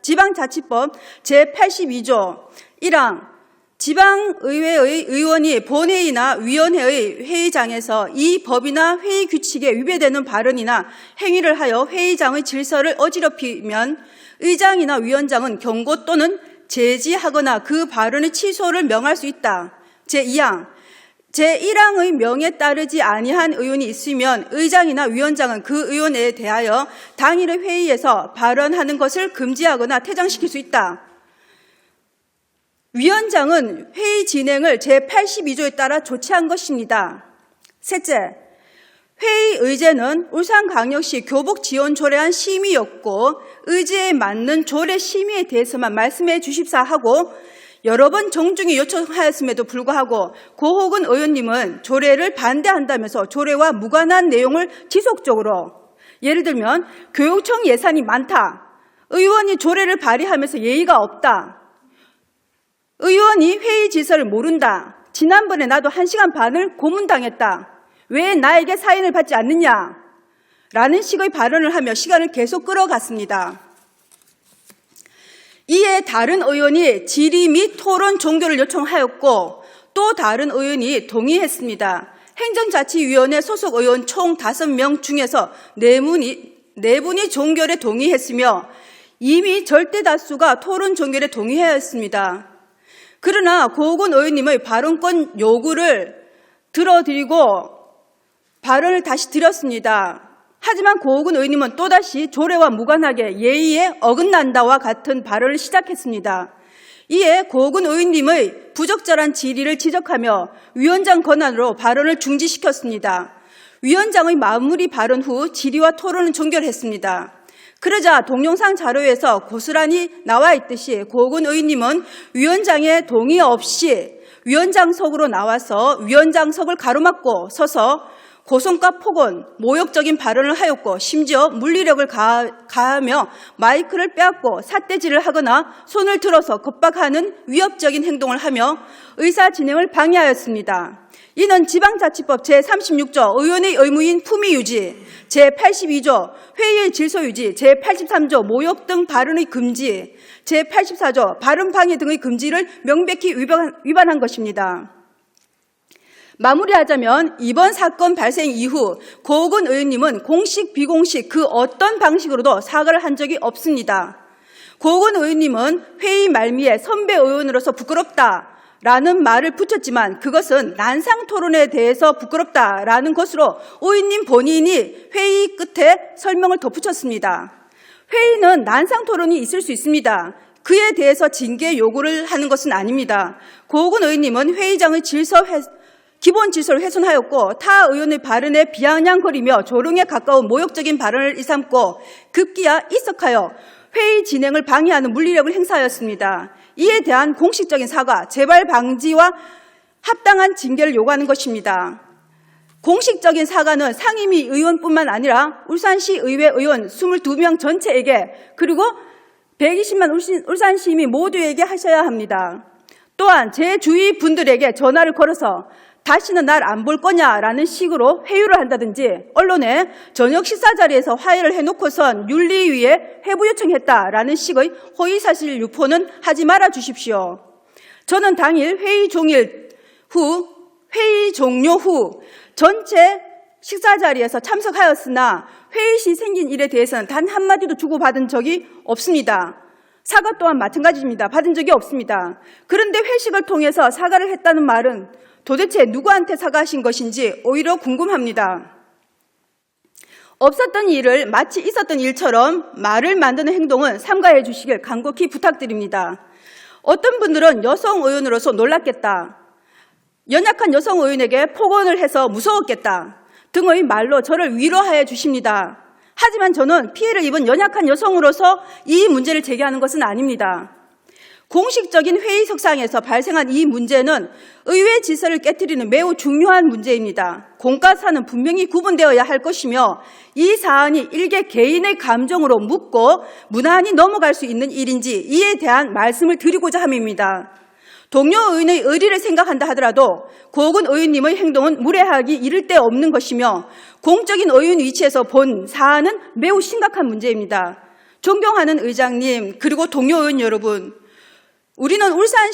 지방자치법 제82조 1항 지방의회의 의원이 본회의나 위원회의 회의장에서 이 법이나 회의 규칙에 위배되는 발언이나 행위를 하여 회의장의 질서를 어지럽히면 의장이나 위원장은 경고 또는 제지하거나 그 발언의 취소를 명할 수 있다. 제2항 제1항의 명에 따르지 아니한 의원이 있으면 의장이나 위원장은 그 의원에 대하여 당일의 회의에서 발언하는 것을 금지하거나 퇴장시킬 수 있다. 위원장은 회의 진행을 제82조에 따라 조치한 것입니다. 셋째, 회의 의제는 울산광역시 교복지원조례안 심의였고 의제에 맞는 조례 심의에 대해서만 말씀해 주십사 하고 여러 번 정중히 요청하였음에도 불구하고 고호근 의원님은 조례를 반대한다면서 조례와 무관한 내용을 지속적으로 예를 들면 교육청 예산이 많다. 의원이 조례를 발의하면서 예의가 없다. 의원이 회의 질서를 모른다. 지난번에 나도 1시간 반을 고문당했다. 왜 나에게 사인을 받지 않느냐? 라는 식의 발언을 하며 시간을 계속 끌어갔습니다. 이에 다른 의원이 질의 및 토론 종결을 요청하였고 또 다른 의원이 동의했습니다. 행정자치위원회 소속 의원 총 5명 중에서 4분이 종결에 동의했으며 이미 절대 다수가 토론 종결에 동의하였습니다. 그러나 고호근 의원님의 발언권 요구를 들어드리고 발언을 다시 드렸습니다. 하지만 고호근 의원님은 또다시 조례와 무관하게 예의에 어긋난다와 같은 발언을 시작했습니다. 이에 고호근 의원님의 부적절한 질의를 지적하며 위원장 권한으로 발언을 중지시켰습니다. 위원장의 마무리 발언 후 질의와 토론은 종결했습니다. 그러자 동영상 자료에서 고스란히 나와 있듯이 고호근 의원님은 위원장의 동의 없이 위원장석으로 나와서 위원장석을 가로막고 서서 고성과 폭언, 모욕적인 발언을 하였고 심지어 물리력을 가하며 마이크를 빼앗고 삿대질을 하거나 손을 들어서 겁박하는 위협적인 행동을 하며 의사 진행을 방해하였습니다. 이는 지방자치법 제36조 의원의 의무인 품위 유지, 제82조 회의의 질서 유지, 제83조 모욕 등 발언의 금지, 제84조 발언 방해 등의 금지를 명백히 위반한 것입니다. 마무리하자면 이번 사건 발생 이후 고호근 의원님은 공식 비공식 그 어떤 방식으로도 사과를 한 적이 없습니다. 고호근 의원님은 회의 말미에 선배 의원으로서 부끄럽다라는 말을 붙였지만 그것은 난상 토론에 대해서 부끄럽다라는 것으로 의원님 본인이 회의 끝에 설명을 덧붙였습니다. 회의는 난상 토론이 있을 수 있습니다. 그에 대해서 징계 요구를 하는 것은 아닙니다. 고호근 의원님은 회의장의 기본 질서를 훼손하였고 타 의원의 발언에 비아냥거리며 조롱에 가까운 모욕적인 발언을 일삼고 급기야 입석하여 회의 진행을 방해하는 물리력을 행사하였습니다. 이에 대한 공식적인 사과, 재발 방지와 합당한 징계를 요구하는 것입니다. 공식적인 사과는 상임위 의원뿐만 아니라 울산시 의회 의원 22명 전체에게 그리고 120만 울산 시민 모두에게 하셔야 합니다. 또한 제 주위 분들에게 전화를 걸어서 다시는 날 안 볼 거냐라는 식으로 회유를 한다든지 언론에 저녁 식사 자리에서 화해를 해놓고선 윤리위에 회부 요청했다라는 식의 허위사실 유포는 하지 말아 주십시오. 저는 당일 회의 종료 후 전체 식사 자리에서 참석하였으나 회의 시 생긴 일에 대해서는 단 한마디도 주고받은 적이 없습니다. 사과 또한 마찬가지입니다. 받은 적이 없습니다. 그런데 회식을 통해서 사과를 했다는 말은 도대체 누구한테 사과하신 것인지 오히려 궁금합니다. 없었던 일을 마치 있었던 일처럼 말을 만드는 행동은 삼가해 주시길 간곡히 부탁드립니다. 어떤 분들은 여성 의원으로서 놀랐겠다, 연약한 여성 의원에게 폭언을 해서 무서웠겠다 등의 말로 저를 위로해 주십니다. 하지만 저는 피해를 입은 연약한 여성으로서 이 문제를 제기하는 것은 아닙니다. 공식적인 회의석상에서 발생한 이 문제는 의회 질서를 깨트리는 매우 중요한 문제입니다. 공과 사는 분명히 구분되어야 할 것이며 이 사안이 일개 개인의 감정으로 묻고 무난히 넘어갈 수 있는 일인지 이에 대한 말씀을 드리고자 함입니다. 동료 의원의 의리를 생각한다 하더라도 고호근 의원님의 행동은 무례하기 이를 데 없는 것이며 공적인 의원 위치에서 본 사안은 매우 심각한 문제입니다. 존경하는 의장님 그리고 동료 의원 여러분, 우리는 울산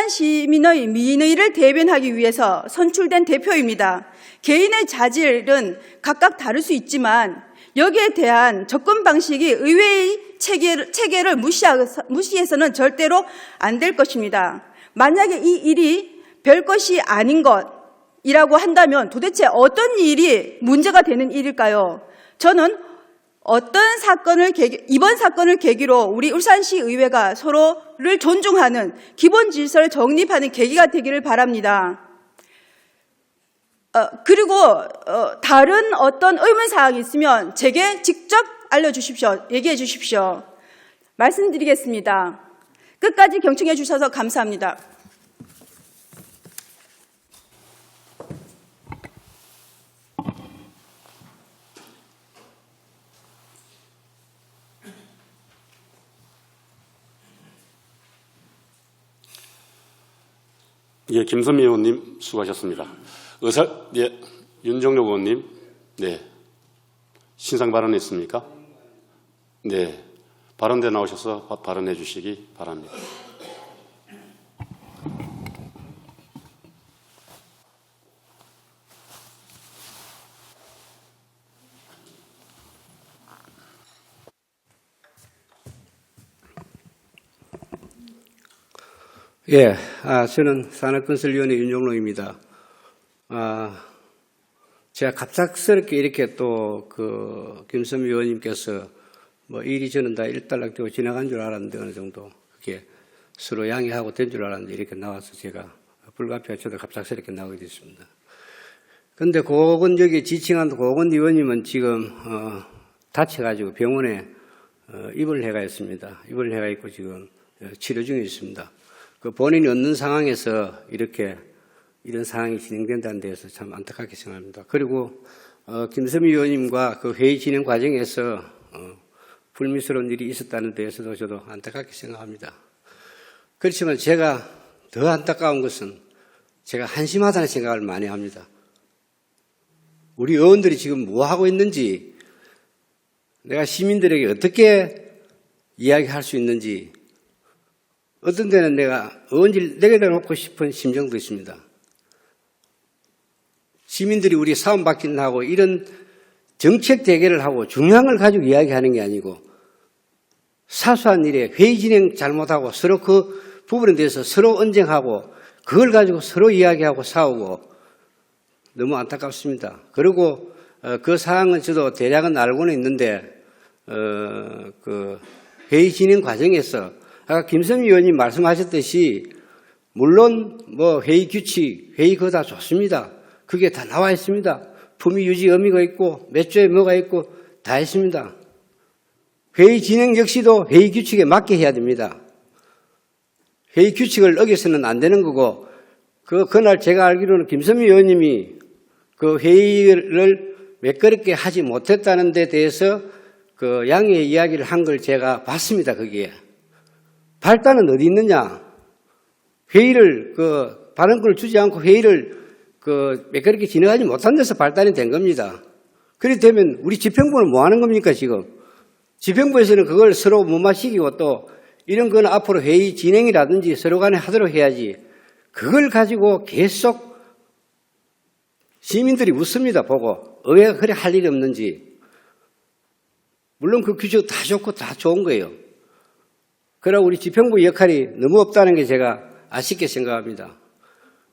시민의 민의를 대변하기 위해서 선출된 대표입니다. 개인의 자질은 각각 다를 수 있지만 여기에 대한 접근 방식이 의회의 체계를 무시해서는 절대로 안 될 것입니다. 만약에 이 일이 별것이 아닌 것이라고 한다면 도대체 어떤 일이 문제가 되는 일일까요? 저는 이번 사건을 계기로 우리 울산시 의회가 서로를 존중하는 기본 질서를 정립하는 계기가 되기를 바랍니다. 그리고 다른 어떤 의문사항이 있으면 제게 직접 알려주십시오. 얘기해 주십시오. 말씀드리겠습니다. 끝까지 경청해 주셔서 감사합니다. 예, 김선미 의원님 수고하셨습니다. 윤정록 의원님, 네, 신상 발언했습니까? 네, 발언대 나오셔서 발언해 주시기 바랍니다. 예, 저는 산업건설위원회 윤종로입니다. 제가 갑작스럽게 이렇게 또 김선미 의원님께서 뭐 일이 저는 다 일단락되고 지나간 줄 알았는데 어느 정도 그게 서로 양해하고 된 줄 알았는데 이렇게 나와서 제가 불가피하게 저도 갑작스럽게 나오게 됐습니다. 근데 고건 저기 지칭한 고건 의원님은 지금 다쳐가지고 병원에 입원해가 있습니다. 입원해가 있고 지금 치료 중에 있습니다. 그 본인이 없는 상황에서 이런 상황이 진행된다는 데에서 참 안타깝게 생각합니다. 그리고 김선미 의원님과 그 회의 진행 과정에서 불미스러운 일이 있었다는 데에서도 저도 안타깝게 생각합니다. 그렇지만 제가 더 안타까운 것은 제가 한심하다는 생각을 많이 합니다. 우리 의원들이 지금 뭐 하고 있는지, 내가 시민들에게 어떻게 이야기할 수 있는지, 어떤 데는 내가 의원질 내게다 놓고 싶은 심정도 있습니다. 시민들이 우리 사원 받기는 하고 이런 정책 대결을 하고 중요한 걸 가지고 이야기하는 게 아니고 사소한 일에 회의 진행 잘못하고 서로 그 부분에 대해서 서로 언쟁하고 그걸 가지고 서로 이야기하고 싸우고 너무 안타깝습니다. 그리고 그 사항은 저도 대략은 알고는 있는데 그 회의 진행 과정에서 아까 김선미 의원님 말씀하셨듯이 물론 뭐 회의 규칙, 회의 그거 다 좋습니다. 그게 다 나와 있습니다. 품위 유지 의미가 있고 몇 조에 뭐가 있고 다 있습니다. 회의 진행 역시도 회의 규칙에 맞게 해야 됩니다. 회의 규칙을 어겨서는 안 되는 거고 그날 제가 알기로는 김선미 의원님이 그 회의를 매끄럽게 하지 못했다는 데 대해서 그 양해의 이야기를 한 걸 제가 봤습니다. 거기에. 발단은 어디 있느냐? 회의를 발언권을 주지 않고 회의를 매끄럽게 진행하지 못한 데서 발단이 된 겁니다. 그렇게 되면 우리 집행부는 뭐 하는 겁니까, 지금? 집행부에서는 그걸 서로 못 마시기고 또 이런 건 앞으로 회의 진행이라든지 서로 간에 하도록 해야지. 그걸 가지고 계속 시민들이 웃습니다, 보고. 의회가 그래 할 일이 없는지. 물론 그 규칙 다 좋고 다 좋은 거예요. 그러나 우리 집행부 역할이 너무 없다는 게 제가 아쉽게 생각합니다.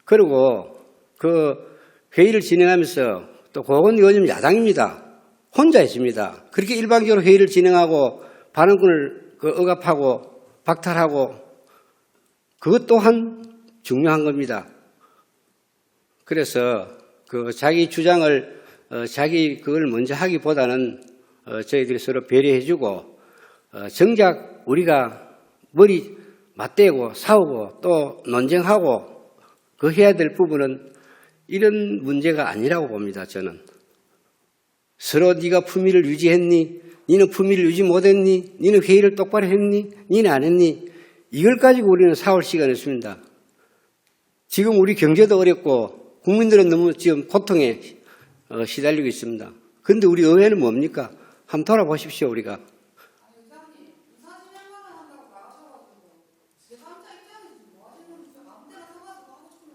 그리고 그 회의를 진행하면서 또 고건 의원님 야당입니다. 혼자 있습니다. 그렇게 일반적으로 회의를 진행하고 발언권을 억압하고 박탈하고 그것 또한 중요한 겁니다. 그래서 자기 주장을 자기 그걸 먼저 하기보다는 저희들이 서로 배려해주고 정작 우리가 머리 맞대고 싸우고 또 논쟁하고 그 해야 될 부분은 이런 문제가 아니라고 봅니다. 저는 서로 네가 품위를 유지했니? 니는 품위를 유지 못했니? 니는 회의를 똑바로 했니? 니는 안 했니? 이걸 가지고 우리는 싸울 시간이 없습니다. 지금 우리 경제도 어렵고 국민들은 너무 지금 고통에 시달리고 있습니다. 그런데 우리 의회는 뭡니까? 한번 돌아보십시오. 우리가.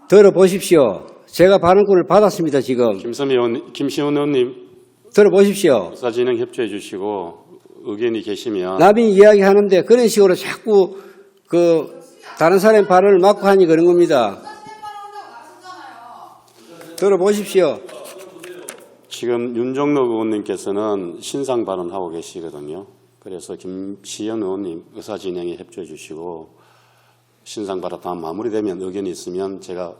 들어보십시오. 제가 발언권을 받았습니다. 지금. 김시원 의원님 들어보십시오. 의사 진행 협조해 주시고 의견이 계시면 남이 이야기하는데 그런 식으로 자꾸 다른 사람의 발언을 막고 하니 그런 겁니다. 들어보십시오. 지금 윤정록 의원님께서는 신상 발언하고 계시거든요. 그래서 김시현 의원님 의사 진행에 협조해 주시고 신상 발언 다음 마무리되면 의견이 있으면 제가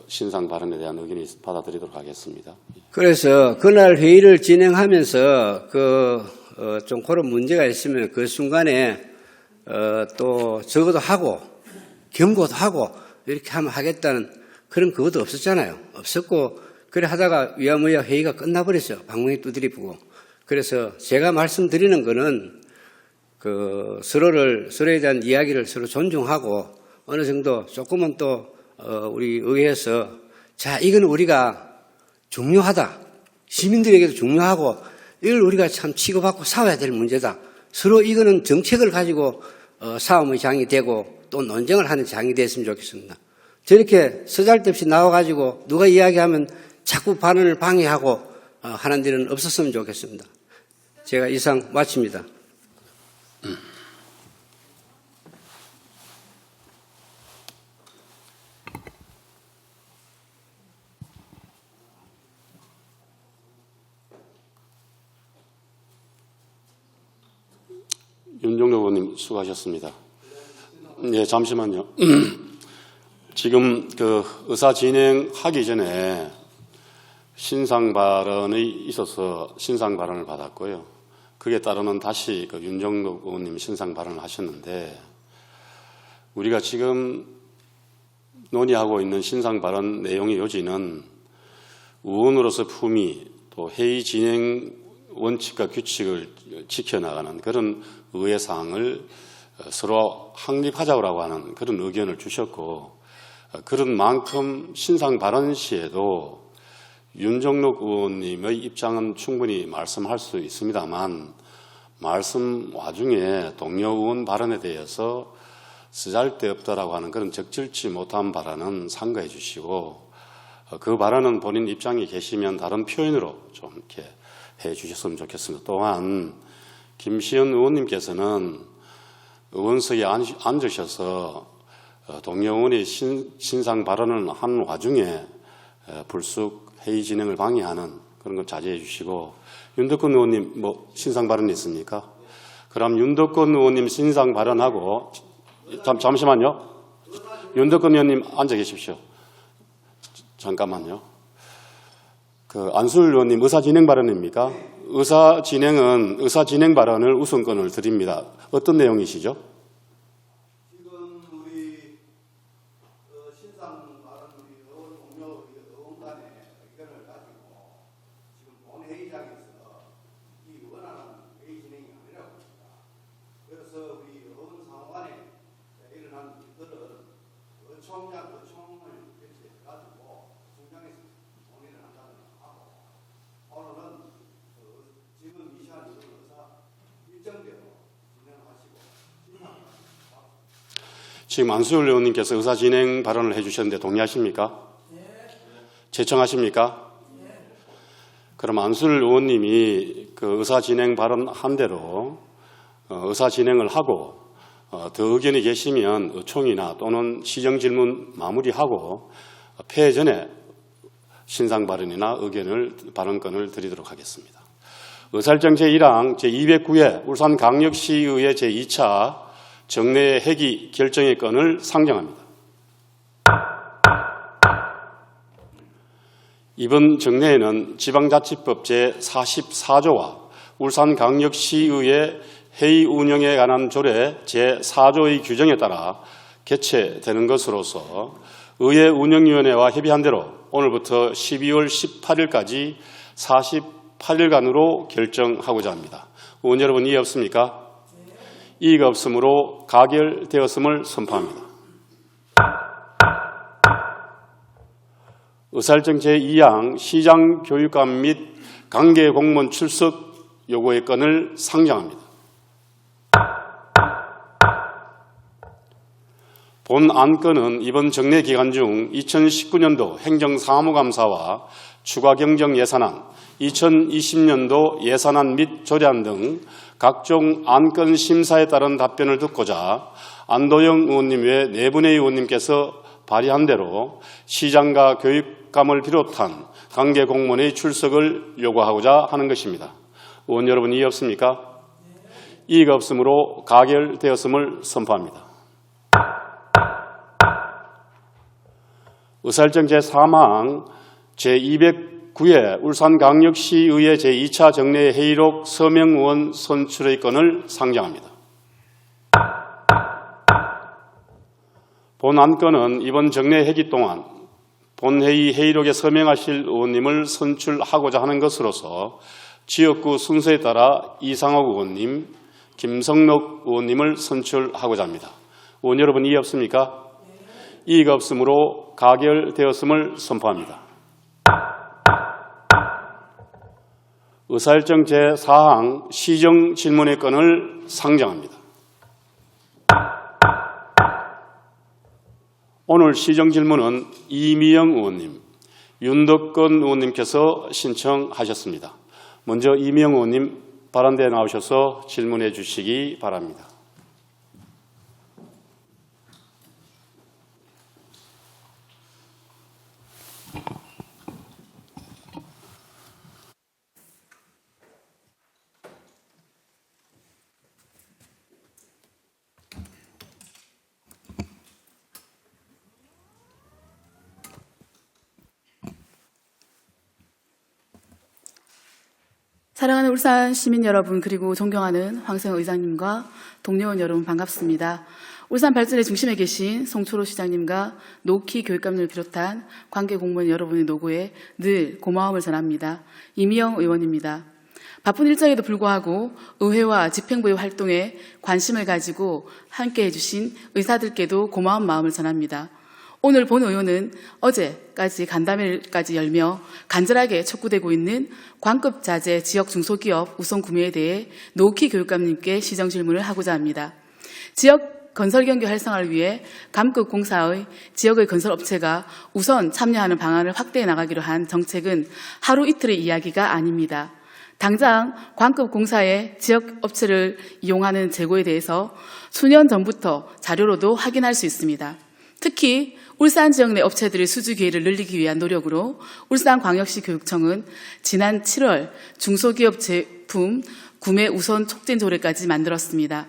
신상 발언에 대한 의견을 받아들이도록 하겠습니다. 그래서 그날 회의를 진행하면서 좀 그런 문제가 있으면 그 순간에 또 적어도 하고 경고도 하고 이렇게 하면 하겠다는 그런 그것도 없었잖아요. 없었고 그래 하다가 위야무야 회의가 끝나버렸어요. 방문이 두드리고. 그래서 제가 말씀드리는 거는 서로에 대한 이야기를 서로 존중하고 어느 정도 조금은 또 우리 의회에서 자 이건 우리가 중요하다. 시민들에게도 중요하고 이걸 우리가 참 치고받고 싸워야 될 문제다. 서로 이거는 정책을 가지고 싸움의 장이 되고 또 논쟁을 하는 장이 됐으면 좋겠습니다. 저렇게 쓰잘데없이 나와가지고 누가 이야기하면 자꾸 발언을 방해하고 하는 일은 없었으면 좋겠습니다. 제가 이상 마칩니다. 윤종로 의원님 수고하셨습니다. 네, 잠시만요. 지금 그 의사 진행하기 전에 신상 발언이 있어서 신상 발언을 받았고요. 그에 따르는 다시 그 윤종로 의원님 신상 발언을 하셨는데, 우리가 지금 논의하고 있는 신상 발언 내용의 요지는 의원으로서 품위, 또 회의 진행 원칙과 규칙을 지켜나가는 그런 의회사항을 서로 확립하자고 하는 그런 의견을 주셨고, 그런 만큼 신상 발언 시에도 윤종록 의원님의 입장은 충분히 말씀할 수 있습니다만, 말씀 와중에 동료 의원 발언에 대해서 쓰잘데없다라고 하는 그런 적절치 못한 발언은 삼가해 주시고, 그 발언은 본인 입장이 계시면 다른 표현으로 좀 이렇게 해 주셨으면 좋겠습니다. 또한 김시현 의원님께서는 의원석에 앉으셔서 동료 의원이 신상 발언을 한 와중에 불쑥 회의 진행을 방해하는 그런 걸 자제해 주시고, 윤덕권 의원님 뭐 신상 발언이 있습니까? 그럼 윤덕권 의원님 신상 발언하고, 잠시만요. 윤덕권 의원님 앉아 계십시오. 잠깐만요. 그 안술 의원님 의사 진행 발언입니까? 의사 진행 발언을 우선권을 드립니다. 어떤 내용이시죠? 지금 우리 신상 발언 우리 의원 동료 의원 간의 의견을 가지고 지금 본회의장에서 이 원하는 회의 진행이 아니라고 합니다. 그래서 우리 의원 상호간에 일어난 일들은 의총을 개최해가지고 중장에서 논의를 한다는 하고, 오늘은 지금 이 시간 의사 일정대로 지금 안수열 의원님께서 의사 진행 발언을 해주셨는데 동의하십니까? 제청하십니까? 그럼 안수열 의원님이 그 의사 진행 발언 한 대로 의사 진행을 하고, 더 의견이 계시면 의총이나 또는 시정 질문 마무리하고 폐회 전에 신상 발언이나 발언권을 드리도록 하겠습니다. 의사일정 제1항 제209회 울산광역시의회 제2차 정례 회기 결정의 건을 상정합니다. 이번 정례에는 지방자치법 제44조와 울산광역시의회 회의 운영에 관한 조례 제4조의 규정에 따라 개최되는 것으로서 의회 운영위원회와 협의한 대로 오늘부터 12월 18일까지 48일간으로 결정하고자 합니다. 의원 여러분, 이해 없습니까? 이의가 없으므로 가결되었음을 선포합니다. 의사일정 제2항 시장 교육감 및 관계 공무원 출석 요구의 건을 상정합니다. 본 안건은 이번 정례 기간 중 2019년도 행정사무감사와 추가 경정 예산안, 2020년도 예산안 및 조례안 등 각종 안건 심사에 따른 답변을 듣고자 안도영 의원님 외 4분의 의원님께서 발의한 대로 시장과 교육감을 비롯한 관계 공무원의 출석을 요구하고자 하는 것입니다. 의원 여러분, 이해 없습니까? 이의가 없으므로 가결되었음을 선포합니다. 의사일정 제3항 제209회 울산광역시의회 제2차 정례 회의록 서명의원 선출의 건을 상정합니다. 본 안건은 이번 정례 회기 동안 본회의 회의록에 서명하실 의원님을 선출하고자 하는 것으로서 지역구 순서에 따라 이상옥 의원님, 김성록 의원님을 선출하고자 합니다. 의원 여러분, 이해 없습니까? 이의가 없으므로 가결되었음을 선포합니다. 의사일정 제4항 시정 질문의 건을 상정합니다. 오늘 시정 질문은 이미영 의원님, 윤덕권 의원님께서 신청하셨습니다. 먼저 이미영 의원님 발언대에 나오셔서 질문해 주시기 바랍니다. 사랑하는 울산 시민 여러분, 그리고 존경하는 황세영 의장님과 동료원 여러분, 반갑습니다. 울산 발전의 중심에 계신 송초로 시장님과 노키 교육감님을 비롯한 관계 공무원 여러분의 노고에 늘 고마움을 전합니다. 이미영 의원입니다. 바쁜 일정에도 불구하고 의회와 집행부의 활동에 관심을 가지고 함께해 주신 의사들께도 고마운 마음을 전합니다. 오늘 본 의원은 어제까지 간담회까지 열며 간절하게 촉구되고 있는 광급 자재 지역 중소기업 우선 구매에 대해 노키 교육감님께 시정 질문을 하고자 합니다. 지역 건설 경기 활성화를 위해 감급 공사의 지역의 건설 업체가 우선 참여하는 방안을 확대해 나가기로 한 정책은 하루 이틀의 이야기가 아닙니다. 당장 광급 공사의 지역 업체를 이용하는 재고에 대해서 수년 전부터 자료로도 확인할 수 있습니다. 특히 울산 지역 내 업체들의 수주 기회를 늘리기 위한 노력으로 울산광역시 교육청은 지난 7월 중소기업 제품 구매 우선 촉진 조례까지 만들었습니다.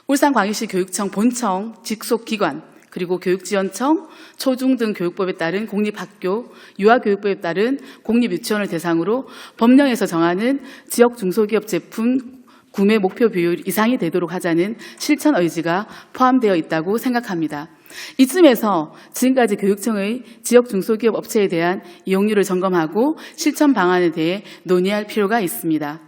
울산광역시 교육청 본청 직속 기관 그리고 교육지원청, 초중등 교육법에 따른 공립학교, 유아교육법에 따른 공립유치원을 대상으로 법령에서 정하는 지역 중소기업 제품 구매 목표 비율 이상이 되도록 하자는 실천 의지가 포함되어 있다고 생각합니다. 이쯤에서 지금까지 교육청의 지역 중소기업 업체에 대한 이용률을 점검하고 실천 방안에 대해 논의할 필요가 있습니다.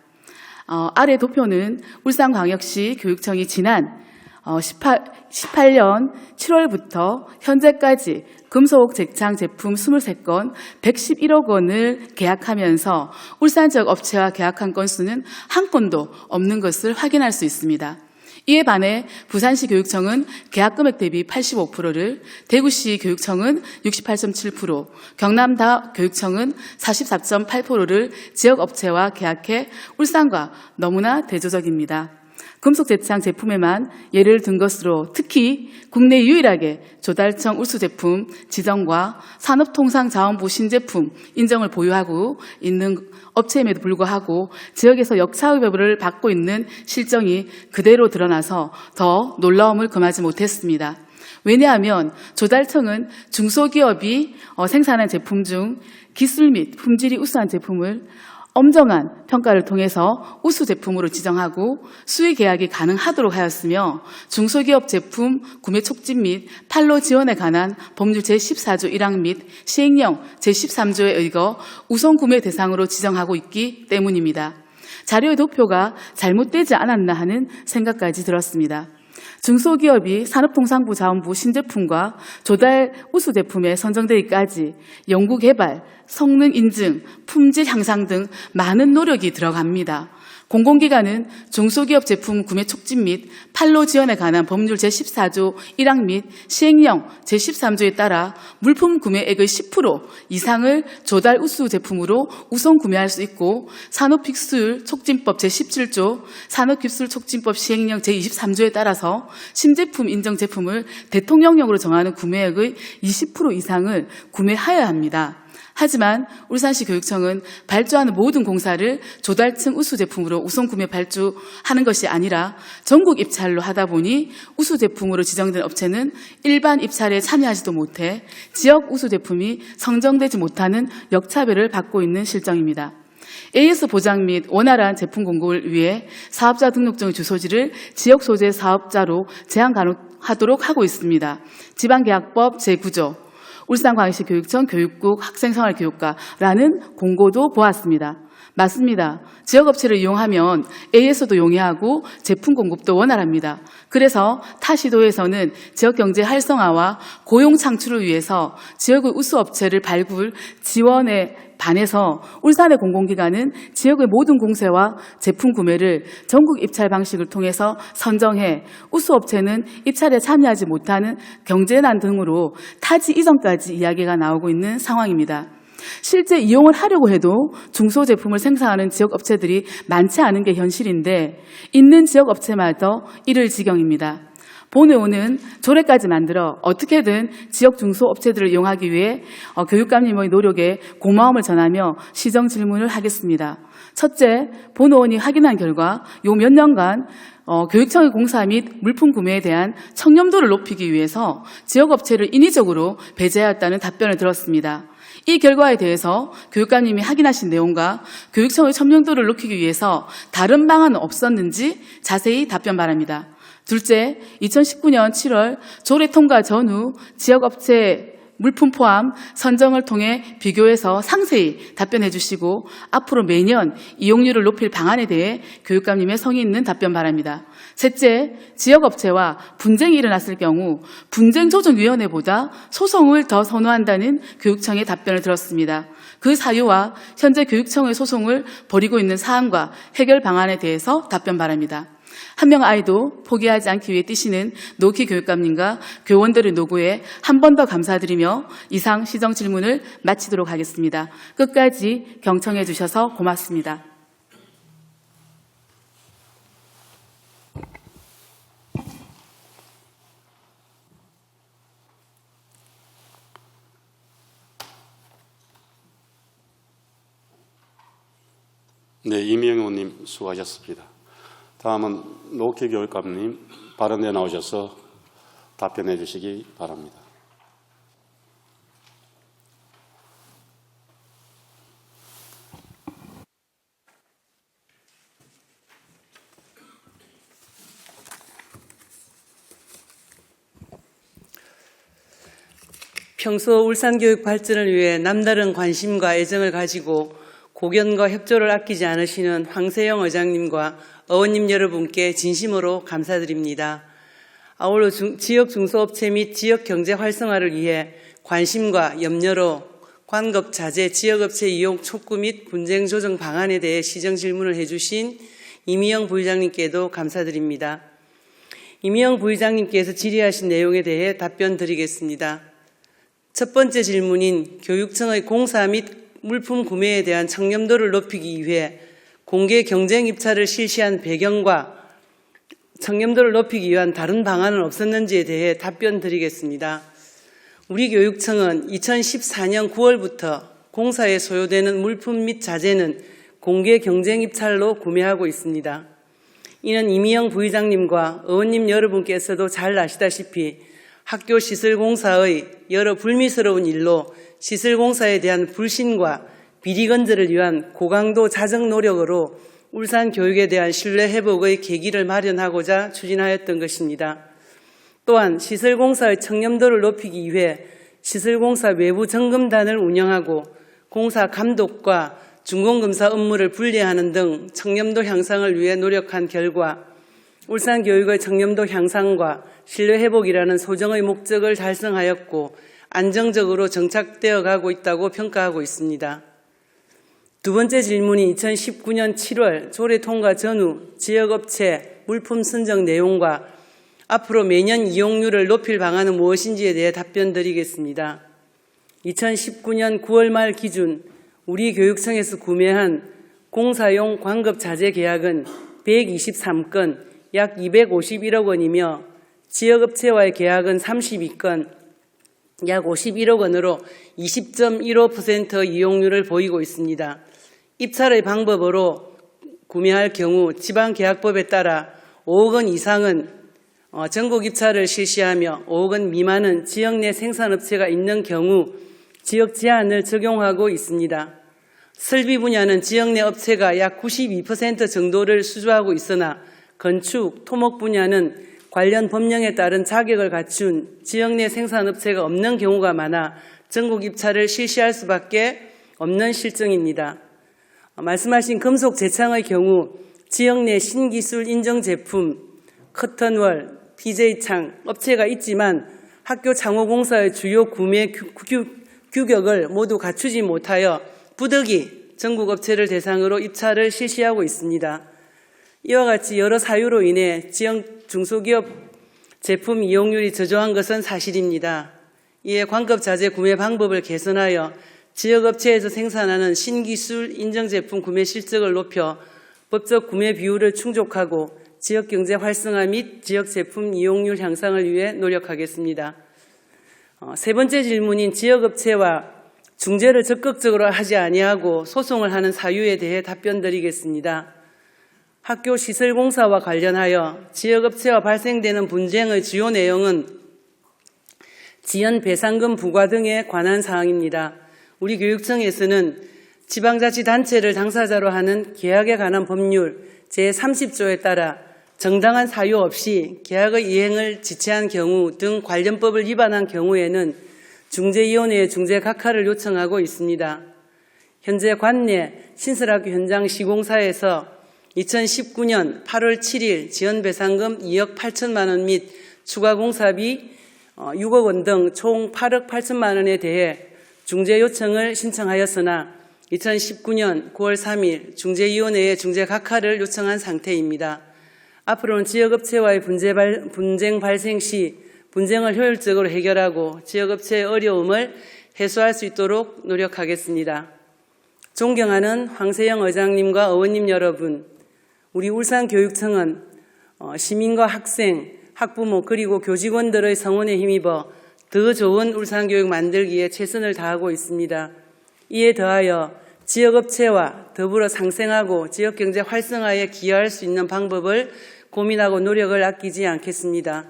아래 도표는 울산광역시 교육청이 지난 18년 7월부터 현재까지 금속 제창 제품 23건 111억 원을 계약하면서 울산 지역 업체와 계약한 건수는 한 건도 없는 것을 확인할 수 있습니다. 이에 반해 부산시 교육청은 계약 금액 대비 85%를, 대구시 교육청은 68.7%, 경남다 교육청은 44.8%를 지역 업체와 계약해 울산과 너무나 대조적입니다. 금속 제창 제품에만 예를 든 것으로 특히 국내 유일하게 조달청 우수 제품 지정과 산업통상자원부 신제품 인정을 보유하고 있는 업체임에도 불구하고 지역에서 역차의배부를 받고 있는 실정이 그대로 드러나서 더 놀라움을 금하지 못했습니다. 왜냐하면 조달청은 중소기업이 생산한 제품 중 기술 및 품질이 우수한 제품을 엄정한 평가를 통해서 우수 제품으로 지정하고 수의 계약이 가능하도록 하였으며 중소기업 제품 구매 촉진 및 판로 지원에 관한 법률 제14조 1항 및 시행령 제13조에 의거 우선 구매 대상으로 지정하고 있기 때문입니다. 자료의 도표가 잘못되지 않았나 하는 생각까지 들었습니다. 중소기업이 산업통상부 자원부 신제품과 조달 우수 제품에 선정되기까지 연구개발, 성능 인증, 품질 향상 등 많은 노력이 들어갑니다. 공공기관은 중소기업 제품 구매 촉진 및 판로 지원에 관한 법률 제14조 1항 및 시행령 제13조에 따라 물품 구매액의 10% 이상을 조달 우수 제품으로 우선 구매할 수 있고 산업기술 촉진법 제17조 산업기술 촉진법 시행령 제23조에 따라서 신제품 인정 제품을 대통령령으로 정하는 구매액의 20% 이상을 구매하여야 합니다. 하지만 울산시 교육청은 발주하는 모든 공사를 조달층 우수 제품으로 우선 구매 발주하는 것이 아니라 전국 입찰로 하다 보니 우수 제품으로 지정된 업체는 일반 입찰에 참여하지도 못해 지역 우수 제품이 선정되지 못하는 역차별을 받고 있는 실정입니다. AS 보장 및 원활한 제품 공급을 위해 사업자 등록증의 주소지를 지역 소재 사업자로 제한 가능하도록 하고 있습니다. 지방계약법 제9조 울산광역시 교육청 교육국 학생생활교육과라는 공고도 보았습니다. 맞습니다. 지역업체를 이용하면 AS도 용이하고 제품 공급도 원활합니다. 그래서 타 시도에서는 지역경제 활성화와 고용 창출을 위해서 지역의 우수업체를 발굴, 지원에 반해서 울산의 공공기관은 지역의 모든 공세와 제품 구매를 전국 입찰 방식을 통해서 선정해 우수업체는 입찰에 참여하지 못하는 경제난 등으로 타지 이전까지 이야기가 나오고 있는 상황입니다. 실제 이용을 하려고 해도 중소제품을 생산하는 지역업체들이 많지 않은 게 현실인데 있는 지역업체마저 이를 지경입니다. 본 의원은 조례까지 만들어 어떻게든 지역 중소업체들을 이용하기 위해 교육감님의 노력에 고마움을 전하며 시정 질문을 하겠습니다. 첫째, 본 의원이 확인한 결과 요 몇 년간 교육청의 공사 및 물품 구매에 대한 청렴도를 높이기 위해서 지역업체를 인위적으로 배제하였다는 답변을 들었습니다. 이 결과에 대해서 교육감님이 확인하신 내용과 교육청의 점령도를 높이기 위해서 다른 방안은 없었는지 자세히 답변 바랍니다. 둘째, 2019년 7월 조례 통과 전후 지역업체 물품 포함 선정을 통해 비교해서 상세히 답변해 주시고 앞으로 매년 이용률을 높일 방안에 대해 교육감님의 성의 있는 답변 바랍니다. 셋째, 지역업체와 분쟁이 일어났을 경우 분쟁조정위원회보다 소송을 더 선호한다는 교육청의 답변을 들었습니다. 그 사유와 현재 교육청의 소송을 벌이고 있는 사안과 해결 방안에 대해서 답변 바랍니다. 한 명 아이도 포기하지 않기 위해 뛰시는 노키 교육감님과 교원들의 노고에 한 번 더 감사드리며 이상 시정 질문을 마치도록 하겠습니다. 끝까지 경청해 주셔서 고맙습니다. 네, 이미영 의원님 수고하셨습니다. 다음은 노키 교육감님 발언에 나오셔서 답변해 주시기 바랍니다. 평소 울산교육 발전을 위해 남다른 관심과 애정을 가지고 고견과 협조를 아끼지 않으시는 황세영 의장님과 의원님 여러분께 진심으로 감사드립니다. 아울러 지역 중소업체 및 지역 경제 활성화를 위해 관심과 염려로 관급 자재 지역업체 이용 촉구 및 분쟁 조정 방안에 대해 시정 질문을 해주신 이미영 부의장님께도 감사드립니다. 이미영 부의장님께서 질의하신 내용에 대해 답변 드리겠습니다. 첫 번째 질문인 교육청의 공사 및 물품 구매에 대한 청렴도를 높이기 위해 공개 경쟁 입찰을 실시한 배경과 청렴도를 높이기 위한 다른 방안은 없었는지에 대해 답변 드리겠습니다. 우리 교육청은 2014년 9월부터 공사에 소요되는 물품 및 자재는 공개 경쟁 입찰로 구매하고 있습니다. 이는 이미영 부의장님과 의원님 여러분께서도 잘 아시다시피 학교 시설공사의 여러 불미스러운 일로 시설공사에 대한 불신과 비리 건절을 위한 고강도 자정 노력으로 울산 교육에 대한 신뢰 회복의 계기를 마련하고자 추진하였던 것입니다. 또한 시설공사의 청렴도를 높이기 위해 시설공사 외부 점검단을 운영하고 공사 감독과 준공검사 업무를 분리하는 등 청렴도 향상을 위해 노력한 결과 울산 교육의 청렴도 향상과 신뢰 회복이라는 소정의 목적을 달성하였고 안정적으로 정착되어 가고 있다고 평가하고 있습니다. 두 번째 질문이 2019년 7월 조례 통과 전후 지역업체 물품 선정 내용과 앞으로 매년 이용률을 높일 방안은 무엇인지에 대해 답변 드리겠습니다. 2019년 9월 말 기준 우리 교육청에서 구매한 공사용 광급 자재 계약은 123건, 약 251억 원이며 지역업체와의 계약은 32건, 약 51억 원으로 20.15% 이용률을 보이고 있습니다. 입찰의 방법으로 구매할 경우 지방계약법에 따라 5억 원 이상은 전국 입찰을 실시하며 5억 원 미만은 지역 내 생산업체가 있는 경우 지역 제한을 적용하고 있습니다. 설비 분야는 지역 내 업체가 약 92% 정도를 수주하고 있으나 건축, 토목 분야는 관련 법령에 따른 자격을 갖춘 지역 내 생산업체가 없는 경우가 많아 전국 입찰을 실시할 수밖에 없는 실정입니다. 말씀하신 금속 제창의 경우 지역 내 신기술 인정 제품, 커튼월, BJ창 업체가 있지만 학교 창호공사의 주요 구매 규격을 모두 갖추지 못하여 부득이 전국 업체를 대상으로 입찰을 실시하고 있습니다. 이와 같이 여러 사유로 인해 지역 중소기업 제품 이용률이 저조한 것은 사실입니다. 이에 광급 자재 구매 방법을 개선하여 지역업체에서 생산하는 신기술 인정제품 구매 실적을 높여 법적 구매 비율을 충족하고 지역경제 활성화 및 지역제품 이용률 향상을 위해 노력하겠습니다. 세 번째 질문인 지역업체와 중재를 적극적으로 하지 아니하고 소송을 하는 사유에 대해 답변 드리겠습니다. 학교 시설공사와 관련하여 지역업체와 발생되는 분쟁의 주요 내용은 지연 배상금 부과 등에 관한 사항입니다. 우리 교육청에서는 지방자치단체를 당사자로 하는 계약에 관한 법률 제30조에 따라 정당한 사유 없이 계약의 이행을 지체한 경우 등 관련법을 위반한 경우에는 중재위원회에 중재각하를 요청하고 있습니다. 현재 관내 신설학교 현장 시공사에서 2019년 8월 7일 지원배상금 2억 8천만 원 및 추가 공사비 6억 원 등 총 8억 8천만 원에 대해 중재 요청을 신청하였으나 2019년 9월 3일 중재위원회에 중재각하를 요청한 상태입니다. 앞으로는 지역업체와의 분쟁 발생 시 분쟁을 효율적으로 해결하고 지역업체의 어려움을 해소할 수 있도록 노력하겠습니다. 존경하는 황세영 의장님과 의원님 여러분, 우리 울산교육청은 시민과 학생, 학부모 그리고 교직원들의 성원에 힘입어 더 좋은 울산교육 만들기에 최선을 다하고 있습니다. 이에 더하여 지역업체와 더불어 상생하고 지역경제 활성화에 기여할 수 있는 방법을 고민하고 노력을 아끼지 않겠습니다.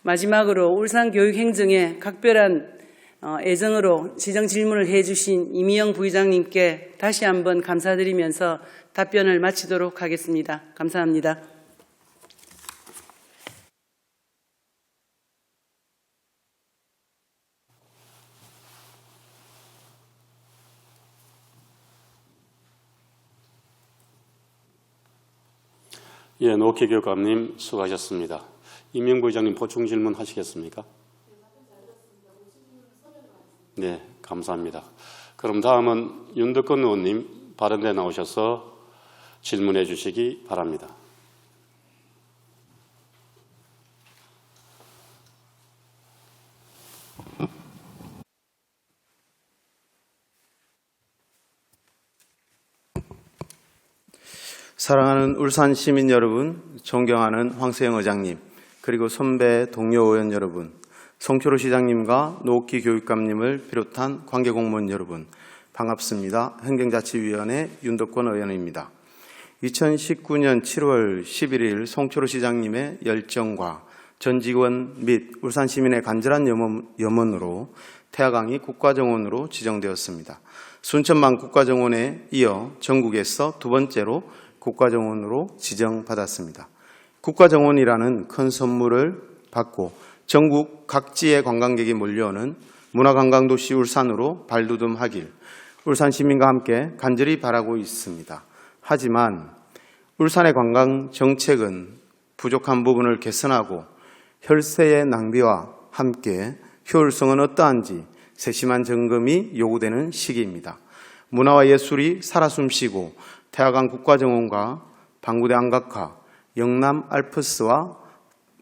마지막으로 울산교육행정에 각별한 애정으로 시정 질문을 해주신 이미영 부의장님께 다시 한번 감사드리면서 답변을 마치도록 하겠습니다. 감사합니다. 예, 노키 교육감님 수고하셨습니다. 이명 부의장님 보충 질문 하시겠습니까? 네, 감사합니다. 그럼 다음은 윤덕권 의원님 발언대 나오셔서 질문해 주시기 바랍니다. 사랑하는 울산 시민 여러분, 존경하는 황세영 의장님, 그리고 선배 동료 의원 여러분, 송철호 시장님과 노옥기 교육감님을 비롯한 관계공무원 여러분, 반갑습니다. 행정자치위원회 윤덕권 의원입니다. 2019년 7월 11일 송철호 시장님의 열정과 전 직원 및 울산 시민의 간절한 염원으로 태화강이 국가정원으로 지정되었습니다. 순천만 국가정원에 이어 전국에서 두 번째로 국가정원으로 지정받았습니다. 국가정원이라는 큰 선물을 받고 전국 각지의 관광객이 몰려오는 문화관광도시 울산으로 발돋움하길 울산 시민과 함께 간절히 바라고 있습니다. 하지만 울산의 관광 정책은 부족한 부분을 개선하고 혈세의 낭비와 함께 효율성은 어떠한지 세심한 점검이 요구되는 시기입니다. 문화와 예술이 살아 숨쉬고 태화강 국가정원과 방구대 안각화, 영남 알프스와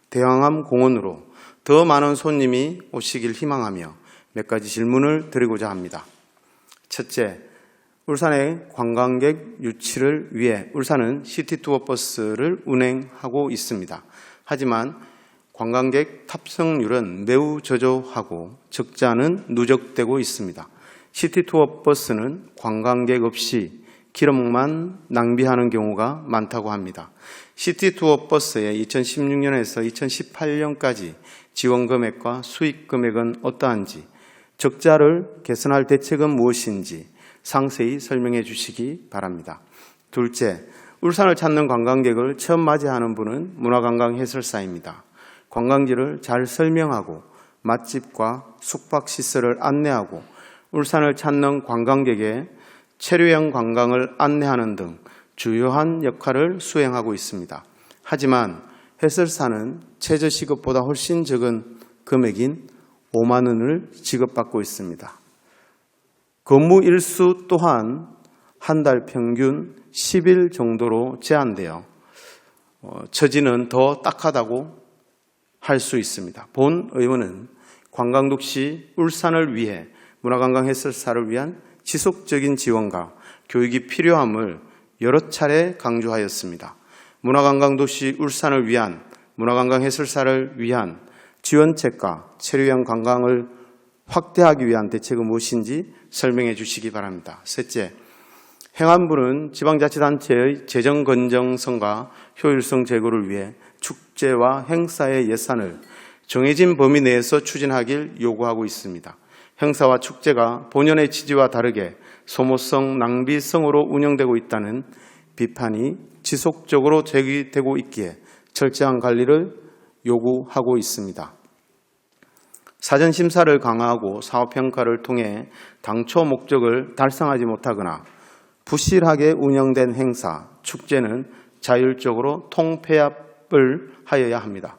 대왕암 공원으로 더 많은 손님이 오시길 희망하며 몇 가지 질문을 드리고자 합니다. 첫째, 울산의 관광객 유치를 위해 울산은 시티투어 버스를 운행하고 있습니다. 하지만 관광객 탑승률은 매우 저조하고 적자는 누적되고 있습니다. 시티투어 버스는 관광객 없이 기름만 낭비하는 경우가 많다고 합니다. 시티투어 버스의 2016년에서 2018년까지 지원 금액과 수익 금액은 어떠한지, 적자를 개선할 대책은 무엇인지 상세히 설명해 주시기 바랍니다. 둘째, 울산을 찾는 관광객을 처음 맞이하는 분은 문화관광 해설사입니다. 관광지를 잘 설명하고 맛집과 숙박시설을 안내하고 울산을 찾는 관광객의 체류형 관광을 안내하는 등 주요한 역할을 수행하고 있습니다. 하지만 해설사는 최저시급보다 훨씬 적은 금액인 5만 원을 지급받고 있습니다. 근무 일수 또한 한 달 평균 10일 정도로 제한되어 처지는 더 딱하다고 할 수 있습니다. 본 의원은 관광독시 울산을 위해 문화관광 해설사를 위한 지속적인 지원과 교육이 필요함을 여러 차례 강조하였습니다. 문화관광도시 울산을 위한 문화관광 해설사를 위한 지원책과 체류형 관광을 확대하기 위한 대책은 무엇인지 설명해 주시기 바랍니다. 셋째, 행안부는 지방자치단체의 재정 건전성과 효율성 제고를 위해 축제와 행사의 예산을 정해진 범위 내에서 추진하길 요구하고 있습니다. 행사와 축제가 본연의 취지와 다르게 소모성, 낭비성으로 운영되고 있다는 비판이 지속적으로 제기되고 있기에 철저한 관리를 요구하고 있습니다. 사전 심사를 강화하고 사업평가를 통해 당초 목적을 달성하지 못하거나 부실하게 운영된 행사, 축제는 자율적으로 통폐합을 하여야 합니다.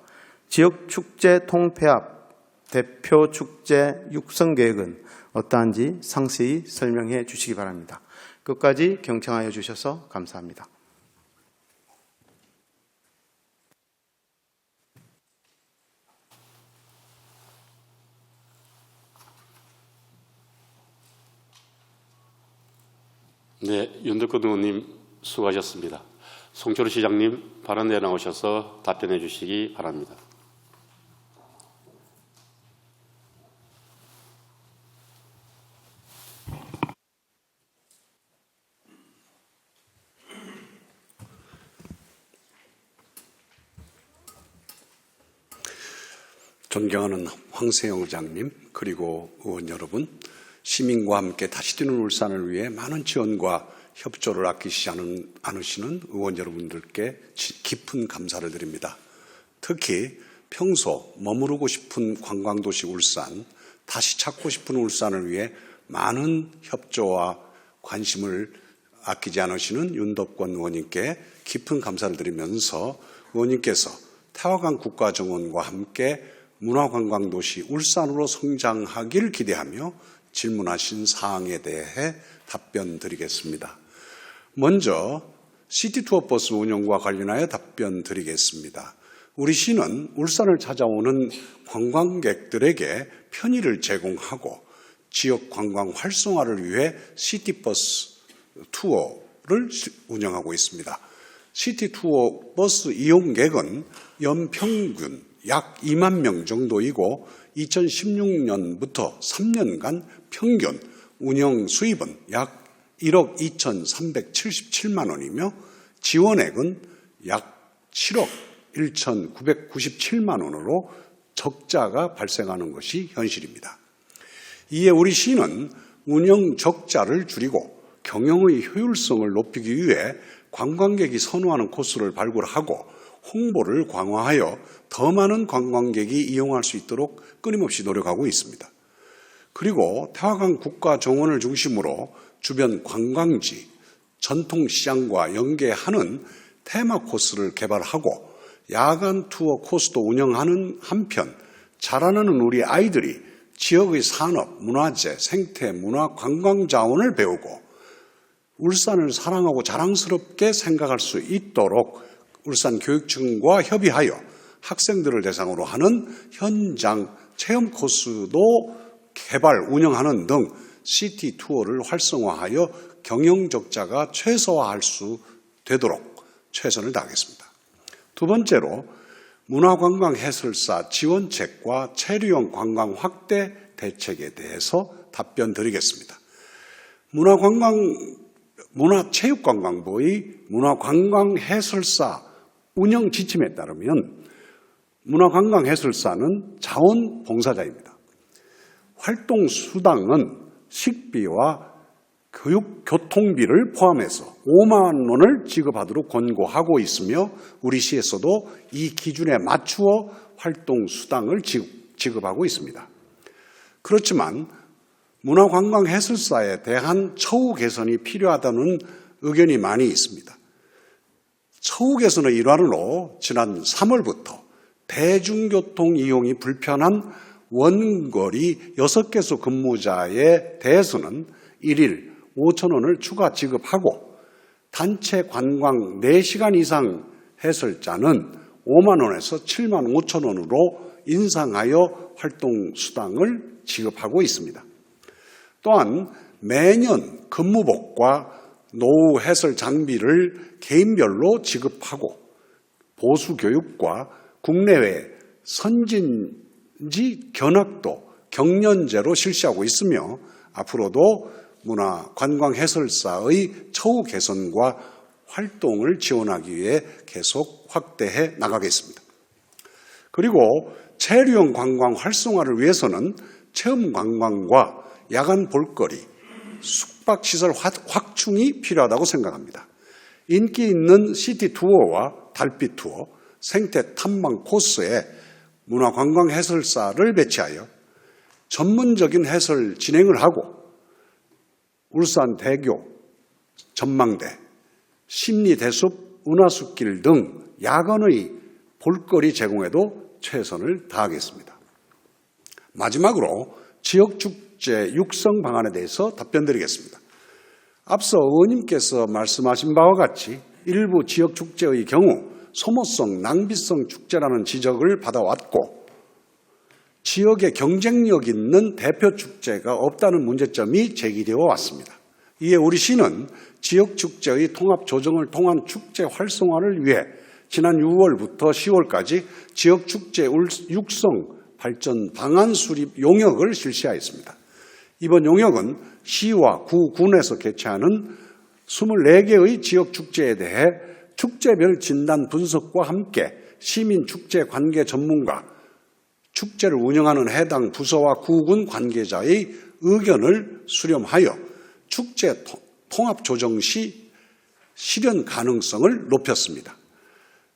지역 축제 통폐합 대표 축제 육성 계획은 어떠한지 상세히 설명해 주시기 바랍니다. 끝까지 경청하여 주셔서 감사합니다. 네, 윤덕근 의원님 수고하셨습니다. 송철호 시장님 발언에 나오셔서 답변해 주시기 바랍니다. 존경하는 황세영 의장님, 그리고 의원 여러분, 시민과 함께 다시 뛰는 울산을 위해 많은 지원과 협조를 아끼시지 않으시는 의원 여러분들께 깊은 감사를 드립니다. 특히 평소 머무르고 싶은 관광도시 울산, 다시 찾고 싶은 울산을 위해 많은 협조와 관심을 아끼지 않으시는 윤덕권 의원님께 깊은 감사를 드리면서 의원님께서 태화강 국가정원과 함께 문화관광도시 울산으로 성장하길 기대하며 질문하신 사항에 대해 답변 드리겠습니다. 먼저 시티투어버스 운영과 관련하여 답변 드리겠습니다. 우리 시는 울산을 찾아오는 관광객들에게 편의를 제공하고 지역 관광 활성화를 위해 시티버스 투어를 운영하고 있습니다. 시티투어 버스 이용객은 연평균 약 2만 명 정도이고 2016년부터 3년간 평균 운영 수입은 약 1억 2,377만 원이며 지원액은 약 7억 1,997만 원으로 적자가 발생하는 것이 현실입니다. 이에 우리 시는 운영 적자를 줄이고 경영의 효율성을 높이기 위해 관광객이 선호하는 코스를 발굴하고 홍보를 강화하여 더 많은 관광객이 이용할 수 있도록 끊임없이 노력하고 있습니다. 그리고 태화강 국가정원을 중심으로 주변 관광지, 전통시장과 연계하는 테마 코스를 개발하고 야간 투어 코스도 운영하는 한편 자라나는 우리 아이들이 지역의 산업, 문화재, 생태, 문화, 관광 자원을 배우고 울산을 사랑하고 자랑스럽게 생각할 수 있도록 울산 교육청과 협의하여 학생들을 대상으로 하는 현장 체험 코스도 개발, 운영하는 등 시티 투어를 활성화하여 경영 적자가 최소화할 수 되도록 최선을 다하겠습니다. 두 번째로 문화관광 해설사 지원책과 체류형 관광 확대 대책에 대해서 답변 드리겠습니다. 문화체육관광부의 문화관광 해설사 운영 지침에 따르면 문화관광 해설사는 자원봉사자입니다. 활동수당은 식비와 교통비를 포함해서 5만 원을 지급하도록 권고하고 있으며 우리 시에서도 이 기준에 맞추어 활동수당을 지급하고 있습니다. 그렇지만 문화관광해설사에 대한 처우 개선이 필요하다는 의견이 많이 있습니다. 처우 개선의 일환으로 지난 3월부터 대중교통 이용이 불편한 원거리 6개소 근무자에 대해서는 1일 5천 원을 추가 지급하고 단체 관광 4시간 이상 해설자는 5만 원에서 7만 5천 원으로 인상하여 활동수당을 지급하고 있습니다. 또한 매년 근무복과 노후 해설 장비를 개인별로 지급하고 보수교육과 국내외 선진지 견학도 경년제로 실시하고 있으며 앞으로도 문화관광해설사의 처우 개선과 활동을 지원하기 위해 계속 확대해 나가겠습니다. 그리고 체류형 관광 활성화를 위해서는 체험 관광과 야간 볼거리, 숙박시설 확충이 필요하다고 생각합니다. 인기 있는 시티 투어와 달빛 투어, 생태 탐방 코스에 문화관광 해설사를 배치하여 전문적인 해설 진행을 하고 울산 대교, 전망대, 심리대숲, 은하숲길 등 야간의 볼거리 제공에도 최선을 다하겠습니다. 마지막으로 지역축제 육성 방안에 대해서 답변드리겠습니다. 앞서 의원님께서 말씀하신 바와 같이 일부 지역축제의 경우 소모성, 낭비성 축제라는 지적을 받아왔고 지역에 경쟁력 있는 대표 축제가 없다는 문제점이 제기되어 왔습니다. 이에 우리 시는 지역축제의 통합조정을 통한 축제 활성화를 위해 지난 6월부터 10월까지 지역축제 육성 발전 방안 수립 용역을 실시하였습니다. 이번 용역은 시와 구, 군에서 개최하는 24개의 지역축제에 대해 축제별 진단 분석과 함께 시민축제 관계 전문가, 축제를 운영하는 해당 부서와 구군 관계자의 의견을 수렴하여 축제 통합 조정 시 실현 가능성을 높였습니다.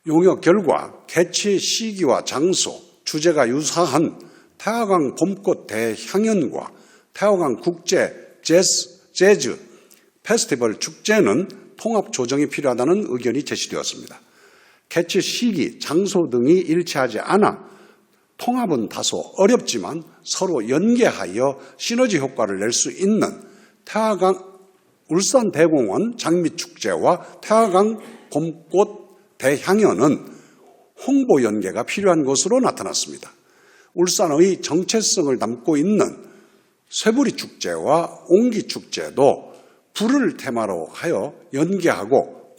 용역 결과 개최 시기와 장소, 주제가 유사한 태화강 봄꽃 대향연과 태화강 국제 재즈 페스티벌 축제는 통합 조정이 필요하다는 의견이 제시되었습니다. 개최 시기, 장소 등이 일치하지 않아 통합은 다소 어렵지만 서로 연계하여 시너지 효과를 낼 수 있는 태화강 울산 대공원 장미축제와 태화강 봄꽃 대향연은 홍보 연계가 필요한 것으로 나타났습니다. 울산의 정체성을 담고 있는 쇠부리 축제와 옹기 축제도 불을 테마로 하여 연계하고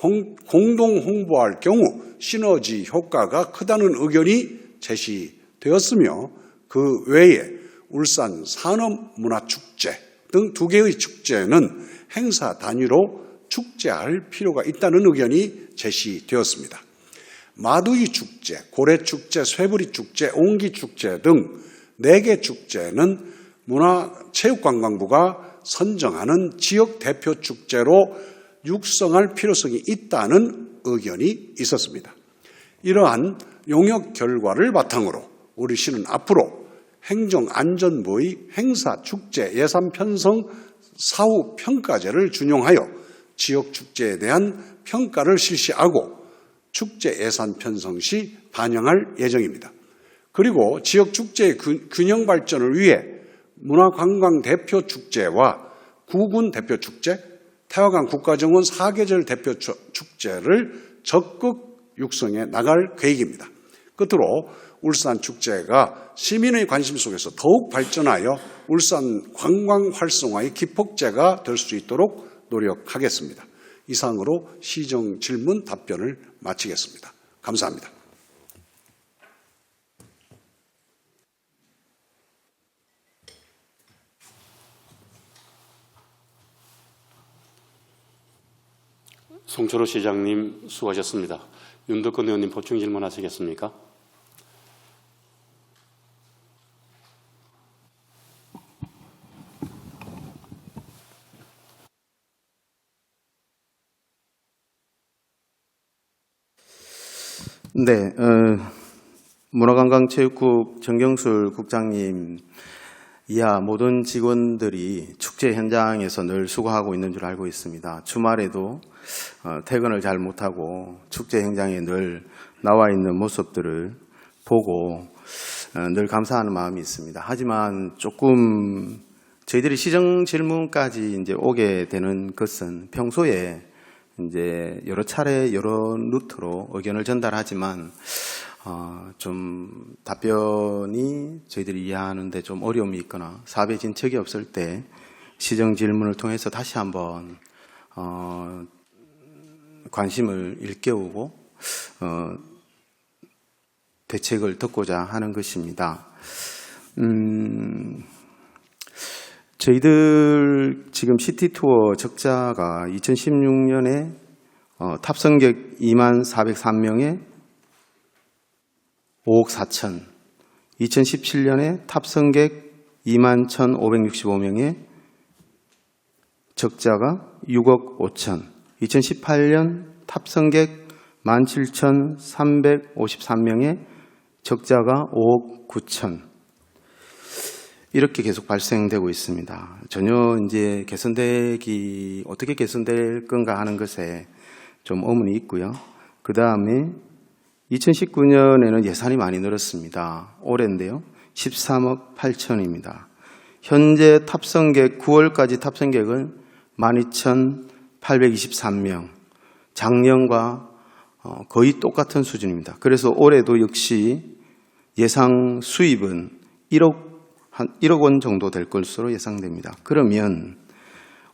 공동 홍보할 경우 시너지 효과가 크다는 의견이 제시되었으며 그 외에 울산 산업문화축제 등 2개의 축제는 행사 단위로 축제할 필요가 있다는 의견이 제시되었습니다. 마두이 축제, 고래축제, 쇠부리 축제, 옹기 축제 등 4개 축제는 문화체육관광부가 선정하는 지역 대표 축제로 육성할 필요성이 있다는 의견이 있었습니다. 이러한 용역 결과를 바탕으로 우리 시는 앞으로 행정안전부의 행사 축제 예산 편성 사후 평가제를 준용하여 지역 축제에 대한 평가를 실시하고 축제 예산 편성 시 반영할 예정입니다. 그리고 지역 축제의 균형 발전을 위해 문화관광 대표 축제와 구군 대표 축제, 태화강 국가정원 4계절 대표 축제를 적극 육성해 나갈 계획입니다. 끝으로 울산 축제가 시민의 관심 속에서 더욱 발전하여 울산 관광 활성화의 기폭제가 될 수 있도록 노력하겠습니다. 이상으로 시정 질문 답변을 마치겠습니다. 감사합니다. 송철호 시장님 수고하셨습니다. 윤덕근 의원님 보충 질문하시겠습니까? 네, 문화관광체육국 정경술 국장님 이하 모든 직원들이 축제 현장에서 늘 수고하고 있는 줄 알고 있습니다. 주말에도 퇴근을 잘 못하고 축제 현장에 늘 나와 있는 모습들을 보고 늘 감사하는 마음이 있습니다. 하지만 조금 저희들이 시정 질문까지 이제 오게 되는 것은 평소에 이제 여러 차례 여러 루트로 의견을 전달하지만 좀 답변이 저희들이 이해하는데 좀 어려움이 있거나 사업에 진척이 없을 때 시정 질문을 통해서 다시 한번 관심을 일깨우고 대책을 듣고자 하는 것입니다. 저희들 지금 시티투어 적자가 2016년에 탑승객 2403명에 5억 4천, 2017년에 탑승객 21,565명에 적자가 6억 5천, 2018년 탑승객 17,353명에 적자가 5억 9천, 이렇게 계속 발생되고 있습니다. 전혀 이제 어떻게 개선될 건가 하는 것에 좀 의문이 있고요. 그 다음에 2019년에는 예산이 많이 늘었습니다. 올해인데요. 13억 8천입니다. 현재 탑승객, 9월까지 탑승객은 12,823명. 작년과 거의 똑같은 수준입니다. 그래서 올해도 역시 예상 수입은 1억 원 정도 될 것으로 예상됩니다. 그러면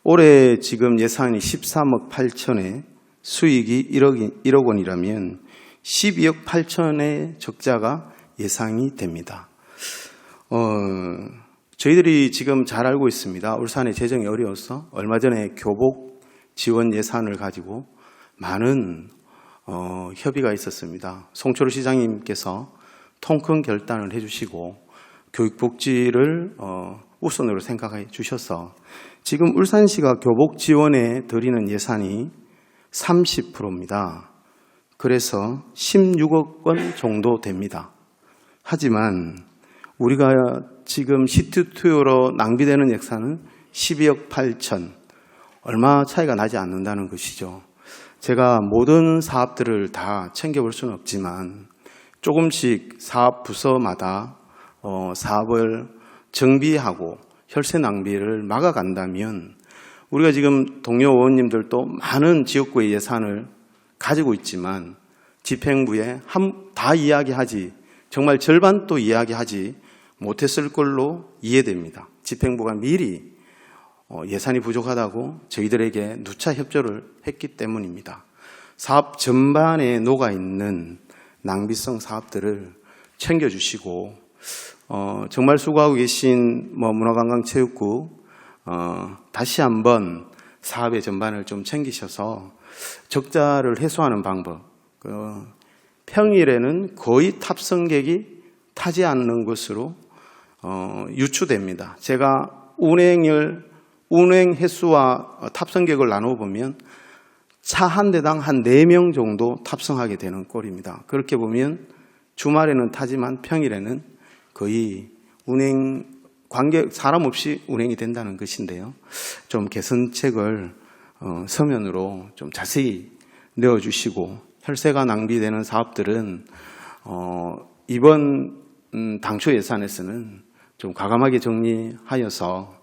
올해 지금 예산이 13억 8천에 수익이 1억 원이라면 12억 8천의 적자가 예상이 됩니다. 저희들이 지금 잘 알고 있습니다. 울산의 재정이 어려워서 얼마 전에 교복 지원 예산을 가지고 많은 협의가 있었습니다. 송철호 시장님께서 통큰 결단을 해주시고 교육복지를 우선으로 생각해 주셔서 지금 울산시가 교복 지원에 드리는 예산이 30%입니다. 그래서 16억 원 정도 됩니다. 하지만 우리가 지금 시투투어로 낭비되는 예산은 12억 8천, 얼마 차이가 나지 않는다는 것이죠. 제가 모든 사업들을 다 챙겨볼 수는 없지만 조금씩 사업 부서마다 사업을 정비하고 혈세 낭비를 막아간다면 우리가 지금 동료 의원님들도 많은 지역구의 예산을 가지고 있지만 집행부에 다 이야기하지, 정말 절반도 이야기하지 못했을 걸로 이해됩니다. 집행부가 미리 예산이 부족하다고 저희들에게 누차 협조를 했기 때문입니다. 사업 전반에 녹아있는 낭비성 사업들을 챙겨주시고 정말 수고하고 계신 문화관광체육부 다시 한번 사업의 전반을 좀 챙기셔서 적자를 해소하는 방법, 평일에는 거의 탑승객이 타지 않는 것으로 유추됩니다. 제가 운행 횟수와 탑승객을 나눠보면 차 한 대당 한 4명 정도 탑승하게 되는 꼴입니다. 그렇게 보면 주말에는 타지만 평일에는 거의 사람 없이 운행이 된다는 것인데요. 좀 개선책을 서면으로 좀 자세히 내어주시고 혈세가 낭비되는 사업들은 이번 당초 예산에서는 좀 과감하게 정리하여서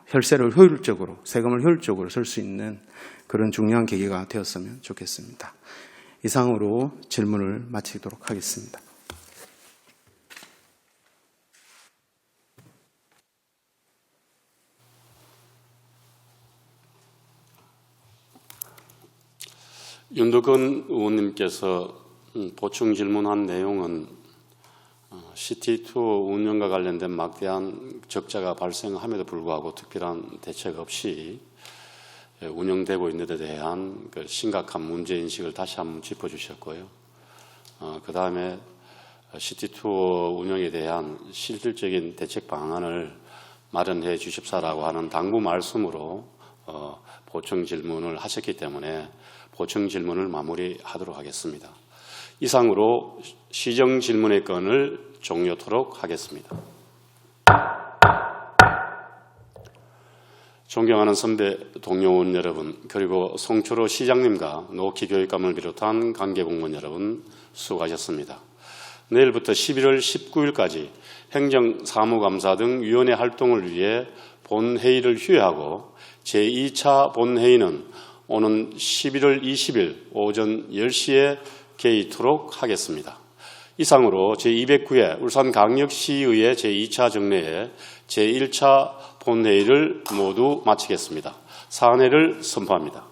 혈세를 효율적으로, 세금을 효율적으로 쓸 수 있는 그런 중요한 계기가 되었으면 좋겠습니다. 이상으로 질문을 마치도록 하겠습니다. 윤덕근 의원님께서 보충 질문한 내용은 시티투어 운영과 관련된 막대한 적자가 발생함에도 불구하고 특별한 대책 없이 운영되고 있는 데 대한 심각한 문제인식을 다시 한번 짚어주셨고요. 그 다음에 시티투어 운영에 대한 실질적인 대책 방안을 마련해 주십사라고 하는 당부 말씀으로 보충 질문을 하셨기 때문에 보충 질문을 마무리하도록 하겠습니다. 이상으로 시정 질문의 건을 종료토록 하겠습니다. 존경하는 선배 동료 의원 여러분, 그리고 송철호 시장님과 노키 교육감을 비롯한 관계공무원 여러분 수고하셨습니다. 내일부터 11월 19일까지 행정사무감사 등 위원회 활동을 위해 본회의를 휴회하고 제2차 본회의는 오는 11월 20일 오전 10시에 개의토록 하겠습니다. 이상으로 제209회 울산광역시의회 제2차 정례회 제1차 본회의를 모두 마치겠습니다. 사안회를 선포합니다.